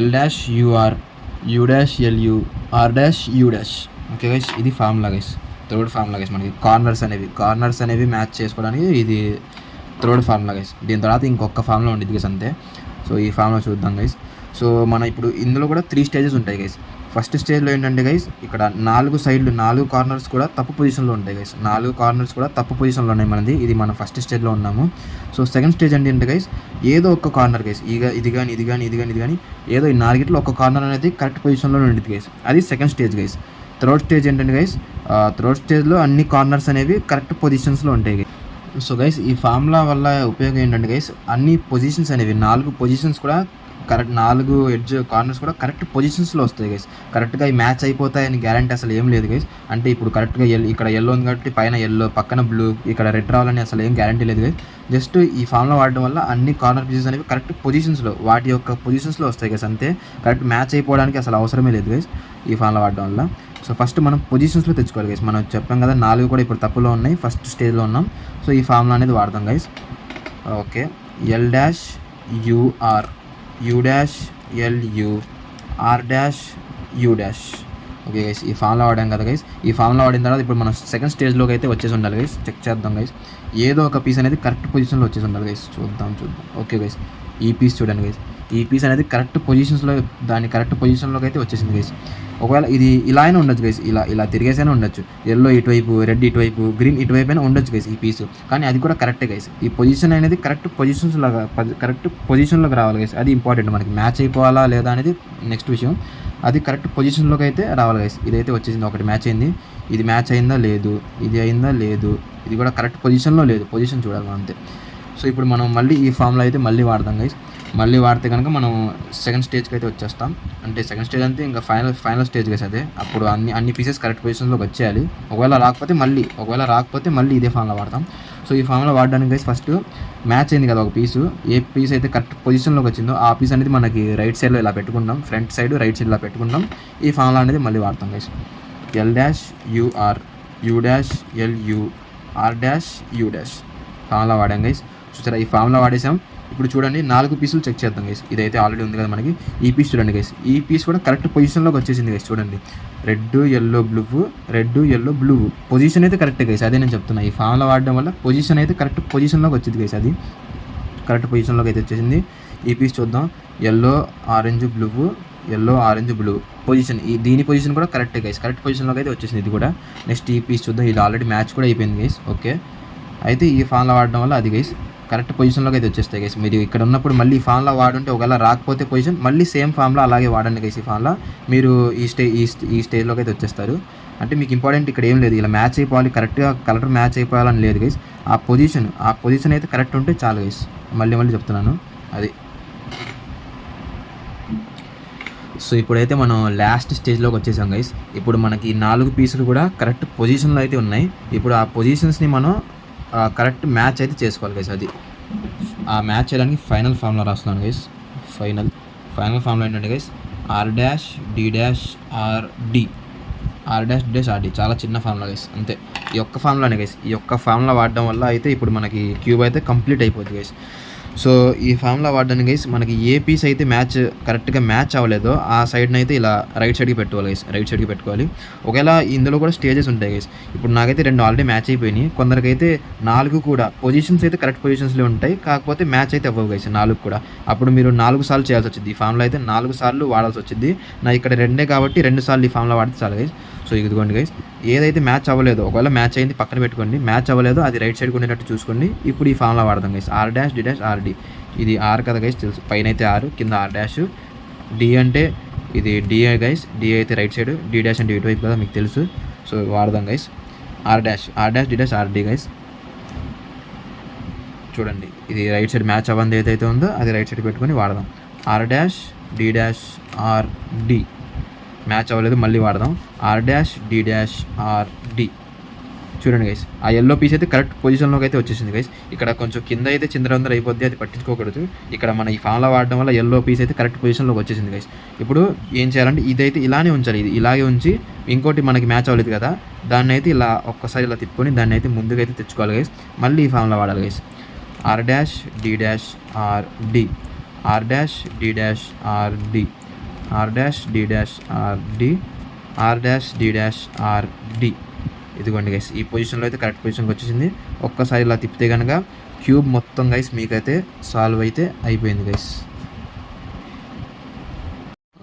L dash UR U dash LU R dash U dash. Okay guys, ఇది formula guys. Third formula guys. మనకి corners అనేవి match చేసుకోవడానికి ఇది third formula guys. దీని తర్వాత ఇంకొక formula ఉండేది గైస్ అంతే. సో ఈ ఫార్ములా చూద్దాం గైస్. సో మన ఇప్పుడు ఇందులో కూడా 3 స్టేజెస్ ఉంటాయి గైస్. ఫస్ట్ స్టేజ్లో ఏంటంటే గైస్, ఇక్కడ 4 సైడ్లు 4 కార్నర్స్ కూడా తప్పు పొజిషన్లో ఉంటాయి గైస్. 4 కార్నర్స్ కూడా తప్పు పొజిషన్లో ఉన్నాయి మనది. ఇది మనం ఫస్ట్ స్టేజ్లో ఉన్నాము. సో సెకండ్ స్టేజ్ అంటే గైస్, ఏదో ఒక కార్నర్ గైస్, ఇది కానీ ఏదో ఈ 4 ఒక కార్నర్ అనేది కరెక్ట్ పొజిషన్లో ఉండేది గైస్. అది second stage guys. Third stage ఏంటంటే గైస్, థర్డ్ స్టేజ్లో అన్ని కార్నర్స్ అనేవి కరెక్ట్ పొజిషన్స్లో ఉంటాయి గైస్. సో గైస్, ఈ ఫార్ములా వల్ల ఉపయోగం ఏంటంటే గైస్, అన్ని పొజిషన్స్ అనేవి 4 పొజిషన్స్ కూడా కరెక్ట్ 4 ఎడ్జ్ కార్నర్స్ కూడా కరెక్ట్ పొజిషన్స్లో వస్తాయి గైస్. కరెక్ట్గా ఈ మ్యాచ్ అయిపోతాయని గ్యారంటీ అసలు ఏం లేదు గైస్. అంటే ఇప్పుడు కరెక్ట్గా ఇక్కడ ఎల్లో ఉంది కాబట్టి పైన ఎల్లో, పక్కన బ్లూ, ఇక్కడ రెడ్ రావాలని అసలు ఏం గ్యారంటీ లేదు గైస్. జస్ట్ ఈ ఫామ్లో వాడడం వల్ల అన్ని కార్నర్ పీసెస్ అనేవి కరెక్ట్ పొజిషన్స్లో వాటి యొక్క పొజిషన్స్లో వస్తాయి గైస్. అంతే, కరెక్ట్ మ్యాచ్ అయిపోవడానికి అసలు అవసరమే లేదు గైస్ ఈ ఫామ్లో వాడడం వల్ల. సో ఫస్ట్ మనం పొజిషన్స్లో తెచ్చుకోవాలి గైస్. మనం చెప్పాం కదా 4 కూడా ఇప్పుడు తప్పులో ఉన్నాయి, ఫస్ట్ స్టేజ్లో ఉన్నాం. సో ఈ ఫామ్లో అనేది వాడదాం guys. Okay, L dash you're, U dash ఎల్యూ, R dash U dash. Okay guys, ఈ ఫామ్లో వాడాం కదా గైస్. ఈ ఫామ్లో వాడిన తర్వాత ఇప్పుడు మనం సెకండ్ స్టేజ్లోకి అయితే వచ్చేసి ఉండాలి గైస్. చెక్ చేద్దాం గైస్. ఏదో ఒక పీస్ అనేది కరెక్ట్ పొజిషన్లో వచ్చేసి ఉండాలి గైస్. చూద్దాం. ఓకే గైస్, ఈ పీస్ చూడండి గైస్. ఈ పీస్ అనేది కరెక్ట్ పొజిషన్స్లో, దాని కరెక్ట్ పొజిషన్లోకి అయితే వచ్చేసింది గైస్. ఒకవేళ ఇది ఇలా అయినా ఉండొచ్చు గైస్, ఇలా తిరిగేసైనా ఉండొచ్చు. ఎల్లో ఇటువైపు, రెడ్ ఇటువైపు, గ్రీన్ ఇటువైపు అయినా ఉండొచ్చు గైస్ ఈ పీసు. కానీ అది కూడా కరెక్టే గైస్. ఈ పొజిషన్ అనేది కరెక్ట్ పొజిషన్లోకి రావాలి గైస్. అది ఇంపార్టెంట్. మనకి మ్యాచ్ అయిపోవాలా లేదా అనేది నెక్స్ట్ విషయం. అది కరెక్ట్ పొజిషన్లోకి అయితే రావాలి గైస్. ఇదైతే వచ్చేసింది, ఒకటి మ్యాచ్ అయింది. ఇది మ్యాచ్ అయిందా లేదు, ఇది అయిందా లేదు, ఇది కూడా కరెక్ట్ పొజిషన్లో లేదు. పొజిషన్ చూడాలి అంతే. సో ఇప్పుడు మనం మళ్ళీ ఈ ఫామ్లో అయితే మళ్ళీ వాడదాం గైస్. మళ్ళీ వాడితే కనుక మనం సెకండ్ స్టేజ్కి అయితే వచ్చేస్తాం. అంటే సెకండ్ స్టేజ్ అంటే ఇంకా ఫైనల్ స్టేజ్ గైస్ అదే. అప్పుడు అన్ని పీసెస్ కరెక్ట్ పొజిషన్లోకి వచ్చేయాలి. ఒకవేళ రాకపోతే మళ్ళీ ఇదే ఫామ్లో వాడతాం. సో ఈ ఫామ్లో వాడడానికి గైస్ ఫస్ట్ మ్యాచ్ అయింది కదా ఒక పీసు. ఏ పీస్ అయితే కరెక్ట్ పొజిషన్లోకి వచ్చిందో ఆ పీస్ అనేది మనకి రైట్ సైడ్లో ఇలా పెట్టుకుంటాం. ఫ్రంట్ సైడ్ రైట్ సైడ్ ఇలా పెట్టుకుంటాం. ఈ ఫామ్లో అనేది మళ్ళీ వాడతాం guys. L dash you're, U dash ఎల్యూ, R dash U dash ఫామ్లో వాడాం గైస్. చూసారా, ఈ ఫామ్లో వాడేసాం. ఇప్పుడు చూడండి 4 పీసులు చెక్ చేద్దాం గైస్. ఇదైతే ఆల్రెడీ ఉంది కదా మనకి. ఈ పీస్ చూడండి గైస్. ఈ పీస్ కూడా కరెక్ట్ పొజిషన్లోకి వచ్చేసింది గైస్. చూడండి, రెడ్ ఎల్లో బ్లూ పొజిషన్ అయితే కరెక్ట్ గైస్. అదే నేను చెప్తున్నా, ఈ ఫామ్లో వాడడం వల్ల పొజిషన్ అయితే కరెక్ట్ పొజిషన్లోకి వచ్చింది గైస్. అది కరెక్ట్ పొజిషన్లోకి అయితే వచ్చేసింది. ఈ పీస్ చూద్దాం. ఎల్లో ఆరెంజ్ బ్లూ పొజిషన్, దీని పొజిషన్ కూడా కరెక్టే గైస్. కరెక్ట్ పొజిషన్లోకి అయితే వచ్చేసింది ఇది కూడా. నెక్స్ట్ ఈ పీస్ చూద్దాం. ఇది ఆల్రెడీ మ్యాచ్ కూడా అయిపోయింది గైస్. ఓకే, అయితే ఈ ఫామ్లో వాడడం వల్ల అది గైస్ కరెక్ట్ పొజిషన్లోకి అయితే వచ్చేస్తాయి గైస్. మీరు ఇక్కడ ఉన్నప్పుడు మళ్ళీ ఈ ఫామ్లో వాడుంటే ఒకవేళ రాకపోతే పొజిషన్ మళ్ళీ సేమ్ ఫామ్లో అలాగే వాడండి గైస్. ఈ ఫామ్లో మీరు ఈ స్టేజ్లోకి అయితే వచ్చేస్తారు. అంటే మీకు ఇంపార్టెంట్ ఇక్కడ ఏం లేదు, ఇలా మ్యాచ్ అయిపోవాలి, కరెక్ట్గా కలర్ మ్యాచ్ అయిపోవాలని లేదు గైస్. ఆ పొజిషన్ అయితే కరెక్ట్ ఉంటే చాలు గైస్. మళ్ళీ చెప్తున్నాను అది. సో ఇప్పుడైతే మనం లాస్ట్ స్టేజ్లోకి వచ్చేసాం గైస్. ఇప్పుడు మనకి 4 పీసులు కూడా కరెక్ట్ పొజిషన్లో అయితే ఉన్నాయి. ఇప్పుడు ఆ పొజిషన్స్ని మనం కరెక్ట్ మ్యాచ్ అయితే చేసుకోవాలి గైస్. అది ఆ మ్యాచ్ చేయడానికి ఫైనల్ ఫామ్లో రాస్తున్నాను గైస్. ఫైనల్ ఫామ్లో ఏంటంటే guys R dash D dash R D, చాలా చిన్న ఫామ్లో గైస్. అంతే, ఈ ఒక్క ఫామ్లోనే గైస్. ఈ ఒక్క ఫామ్లో వాడడం వల్ల అయితే ఇప్పుడు మనకి క్యూబ్ అయితే కంప్లీట్ అయిపోద్ది గైస్. సో ఈ ఫామ్లో వాడడానికి గైస్ మనకి ఏ పీస్ అయితే కరెక్ట్గా మ్యాచ్ అవ్వలేదో ఆ సైడ్ని అయితే ఇలా రైట్ సైడ్కి పెట్టుకోవాలి గైస్. రైట్ సైడ్కి పెట్టుకోవాలి. ఒకవేళ ఇందులో కూడా స్టేజెస్ ఉంటాయి గైస్. ఇప్పుడు నాకైతే 2 ఆల్రెడీ మ్యాచ్ అయిపోయినాయి. కొందరికైతే 4 కూడా పొజిషన్స్ అయితే కరెక్ట్ పొజిషన్స్లో ఉంటాయి, కాకపోతే మ్యాచ్ అయితే అవ్వవు గైస్ 4 కూడా. అప్పుడు మీరు 4 సార్లు చేయాల్సి వచ్చింది. ఈ ఫామ్లో అయితే 4 సార్లు వాడాల్సి వచ్చింది. నా ఇక్కడ 2 కాబట్టి 2 సార్లు ఈ ఫామ్లో వాడితే చాలు గైస్. సో ఇదిగోండి గైస్, ఏదైతే మ్యాచ్ అవ్వలేదో, ఒకవేళ మ్యాచ్ అయింది పక్కన పెట్టుకోండి, మ్యాచ్ అవ్వలేదో అది రైట్ సైడ్కి ఉండేటట్టు చూసుకోండి. ఇప్పుడు ఈ ఫామ్లో వాడదాం guys. R dash D dash R D. ఇది ఆర్ కదా గైస్, తెలుసు. పైన అయితే ఆర్, కింద ఆర్ డాష్. డి అంటే ఇది డి గైస్. డి అయితే రైట్ సైడ్, డి డాష్ అంటే ఇటువైపు కదా మీకు తెలుసు. సో వాడదాం guys. R dash D dash R D guys. చూడండి, ఇది రైట్ సైడ్ మ్యాచ్ అవ్వంది ఏదైతే ఉందో అది రైట్ సైడ్ పెట్టుకొని వాడదాం. R dash D dash R D. Match అవ్వలేదు, మళ్ళీ వాడదాం. R dash D dash R D. చూడండి గైస్, ఆ ఎల్లో పీస్ అయితే కరెక్ట్ పొజిషన్లోకి అయితే వచ్చేసింది గైస్. ఇక్కడ కొంచెం కింద అయితే చిందరందరూ అయిపోద్ది, అది పట్టించుకోకూడదు. ఇక్కడ మన ఈ ఫామ్లో వాడడం వల్ల ఎల్లో పీస్ అయితే కరెక్ట్ పొజిషన్లోకి వచ్చేసింది గైస్. ఇప్పుడు ఏం చేయాలంటే ఇదైతే ఇలానే ఉంచాలి. ఇది ఇలాగే ఉంచి ఇంకోటి మనకి మ్యాచ్ అవ్వలేదు కదా, దాన్ని అయితే ఇలా ఒక్కసారి ఇలా తిప్పుకొని దాన్ని అయితే ముందుకు అయితే తెచ్చుకోవాలి గైస్. మళ్ళీ ఈ ఫామ్లో వాడాలి guys. R dash D dash R D, R dash D dash R D, R dash D dash R D, R dash D dash R D. ఇదిగోండి గైస్, ఈ పొజిషన్లో అయితే కరెక్ట్ పొజిషన్కి వచ్చేసింది. ఒక్కసారి ఇలా తిప్పితే కనుక క్యూబ్ మొత్తం గైస్ మీకైతే సాల్వ్ అయితే అయిపోయింది గైస్.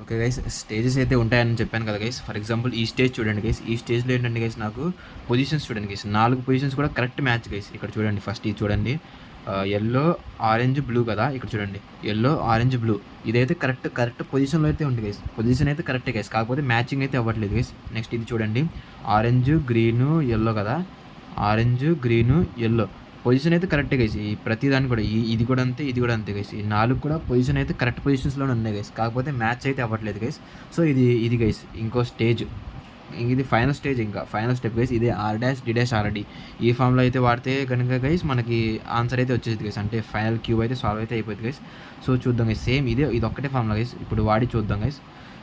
ఓకే గైస్, స్టేజెస్ అయితే ఉంటాయని చెప్పాను కదా గైస్. ఫర్ ఎగ్జాంపుల్ ఈ స్టేజ్ చూడండి గైస్. ఈ స్టేజ్లో ఏంటంటే గైస్ నాకు పొజిషన్స్ చూడండి గైస్, 4 పొజిషన్స్ కూడా కరెక్ట్ మ్యాచ్ గైస్. ఇక్కడ చూడండి, ఫస్ట్ ఇది చూడండి, ఎల్లో ఆరెంజ్ బ్లూ కదా. ఇక్కడ చూడండి, ఎల్లో ఆరెంజ్ బ్లూ. ఇదైతే కరెక్ట్ పొజిషన్లో అయితే ఉంది గైస్. పొజిషన్ అయితే కరెక్టే గైస్, కాకపోతే మ్యాచింగ్ అయితే అవ్వట్లేదు గైస్. నెక్స్ట్ ఇది చూడండి, ఆరెంజ్ గ్రీను ఎల్లో కదా, ఆరెంజ్ గ్రీను ఎల్లో. పొజిషన్ అయితే కరెక్టే గైస్. ఈ ప్రతి దానికి కూడా ఇది కూడా అంతే, ఇది కూడా అంతే గైస్. ఈ 4 కూడా పొజిషన్ అయితే కరెక్ట్ పొజిషన్స్‌లోనే ఉన్నాయి గైస్. కాకపోతే మ్యాచ్ అయితే అవ్వట్లేదు గైస్. సో ఇది గైస్ ఇంకో స్టేజ్. ఇది ఫైనల్ స్టేజ్, ఇంకా ఫైనల్ స్టెప్ గైస్. ఇదే R-D-R-D. ఈ ఫామ్‌లో అయితే వాడితే గనుక గైస్ మనకి ఆన్సర్ అయితే వచ్చేసిద్ది గైస్. అంటే ఫైనల్ క్యూబ్ అయితే సాల్వ్ అయితే అయిపోద్ది గైస్. సో చూద్దాం గైస్. సేమ్ ఇదొక్కటే ఫామ్‌లో గైస్. ఇప్పుడు వాడి చూద్దాం గైస్.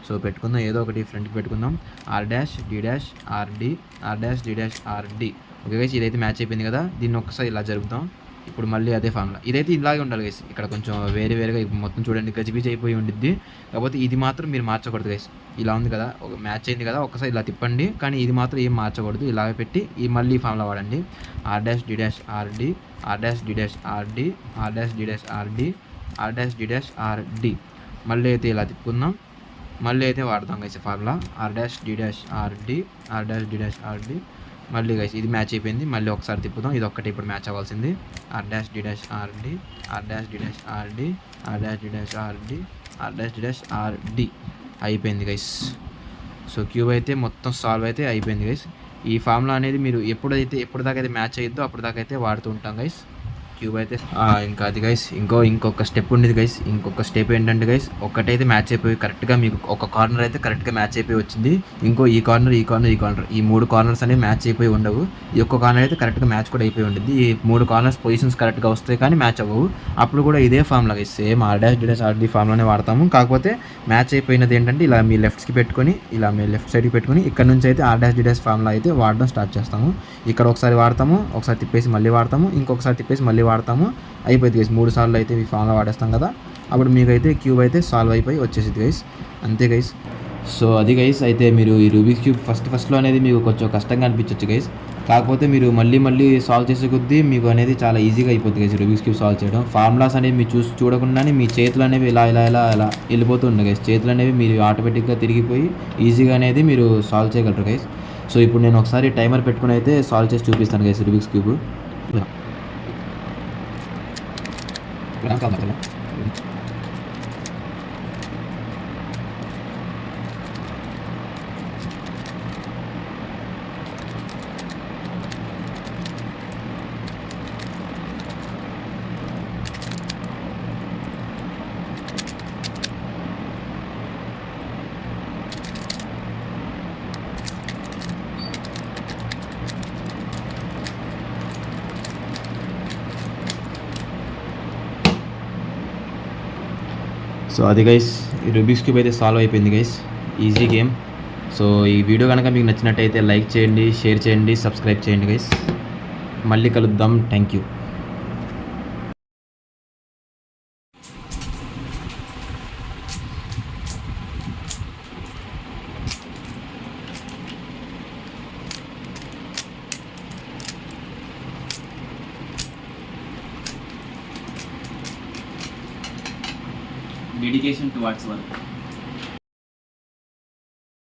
సో పెట్టుకుందాం, ఏదో ఒకటి ఫ్రంట్‌కి పెట్టుకుందాం. R-D-R-D, R-D-R-D. ఓకే గైస్, ఇదైతే మ్యాచ్ అయిపోయింది కదా. దీన్ని ఒక్కసారి ఇలా జరుపుదాం. ఇప్పుడు మళ్ళీ అదే ఫార్ములా. ఇదైతే ఇలాగే ఉండాలి గైస్. ఇక్కడ కొంచెం వేరేగా మొత్తం చూడండి గజిబిజి అయిపోయి ఉండిద్ది. కాకపోతే ఇది మాత్రం మీరు మార్చకూడదు గైస్. ఇలా ఉంది కదా, ఒక మ్యాచ్ అయింది కదా, ఒక్కసారి ఇలా తిప్పండి. కానీ ఇది మాత్రం ఏం మార్చకూడదు. ఇలాగే పెట్టి మళ్ళీ ఈ ఫార్ములా వాడండి. R-D-R-D, R-D-R-D, R-D-R-D, R-D-R-D. మళ్ళీ అయితే ఇలా తిప్పుకుందాం. మళ్ళీ అయితే వాడతాం గైస్ ఫార్ములా. R-D-R-D, R-D-R-D. మళ్ళీ గైస్ ఇది మ్యాచ్ అయిపోయింది. మళ్ళీ ఒకసారి తిప్పుదాం. ఇది ఒక్కటే ఇప్పుడు మ్యాచ్ అవ్వాల్సింది. R-D-R-D, R-D-R-D, R-D-R-D, R-D. అయిపోయింది గైస్. సో క్యూబ్ అయితే మొత్తం సాల్వ్ అయితే అయిపోయింది గైస్. ఈ ఫార్ములా అనేది మీరు ఎప్పటిదాకా అయితే మ్యాచ్ అయ్యిద్దో అప్పటిదాకా అయితే వాడుతూ ఉంటాం గైస్. క్యూబ్ అయితే ఇంకా అది గైస్. ఇంకొక స్టెప్ ఉండేది గైస్. ఇంకొక స్టెప్ ఏంటంటే గైస్, ఒక్కటైతే మ్యాచ్ అయిపోయి కరెక్ట్గా మీకు ఒక కార్నర్ అయితే కరెక్ట్గా మ్యాచ్ అయిపోయి వచ్చింది. ఈ కార్నర్ ఈ 3 కార్నర్స్ అనేవి మ్యాచ్ అయిపోయి ఉండవు. ఈ ఒక్క కార్నర్ అయితే కరెక్ట్గా మ్యాచ్ కూడా అయిపోయి ఉంటుంది. ఈ 3 కార్నర్స్ పొజిషన్స్ కరెక్ట్గా వస్తాయి కానీ మ్యాచ్ అవ్వవు. అప్పుడు కూడా ఇదే ఫార్ములా గైస్, సేమ్ R-D-R-D ఫార్ములానే వాడతాము. కాకపోతే మ్యాచ్ అయిపోయినది ఏంటంటే ఇలా మీ లెఫ్ట్కి పెట్టుకొని, ఇలా మీ లెఫ్ట్ సైడ్కి పెట్టుకొని ఇక్కడ నుంచి అయితే R-D-R ఫార్ములా అయితే వాడడం స్టార్ట్ చేస్తాము. ఇక్కడ ఒకసారి వాడతాము, ఒకసారి తిప్పేసి మళ్ళీ వాడతాము, ఇంకొకసారి తిప్పేసి మళ్ళీ వాడతాము. అయిపోయింది గైస్. 3 సార్లు అయితే ఈ ఫామ్లో వాడేస్తాం కదా. అప్పుడు మీకైతే క్యూబ్ అయితే సాల్వ్ అయిపోయి వచ్చేసింది గైస్. అంతే గైస్. సో అది గైస్. అయితే మీరు ఈ రూబిక్స్ క్యూబ్ ఫస్ట్లో అనేది మీకు కొంచెం కష్టంగా అనిపించవచ్చు గైస్. కాకపోతే మీరు మళ్ళీ సాల్వ్ చేసే కొద్దీ మీకు అనేది చాలా ఈజీగా అయిపోతుంది గైస్ రూబిక్స్ క్యూబ్ సాల్వ్ చేయడం. ఫార్ములాస్ అనేవి మీరు చూడకుండానే మీ చేతులు అనేవి ఇలా వెళ్ళిపోతూ ఉన్నాయి గైస్. చేతులు అనేవి మీరు ఆటోమేటిక్గా తిరిగిపోయి ఈజీగా అనేది మీరు సాల్వ్ చేయగలరు గైస్. సో ఇప్పుడు నేను ఒకసారి టైమర్ పెట్టుకుని అయితే సాల్వ్ చేసి చూపిస్తాను గైస్ రూబిక్స్ క్యూబ్. సో అది గైస్, ఈ రూబిక్స్ క్యూబ్ అయితే సాల్వ్ అయిపోయింది గైస్. Easy game. సో ఈ వీడియో కనుక మీకు నచ్చినట్టయితే లైక్ చేయండి, షేర్ చేయండి, సబ్స్క్రైబ్ చేయండి గైస్. మళ్ళీ కలుద్దాం. Thank you. Dedication towards work.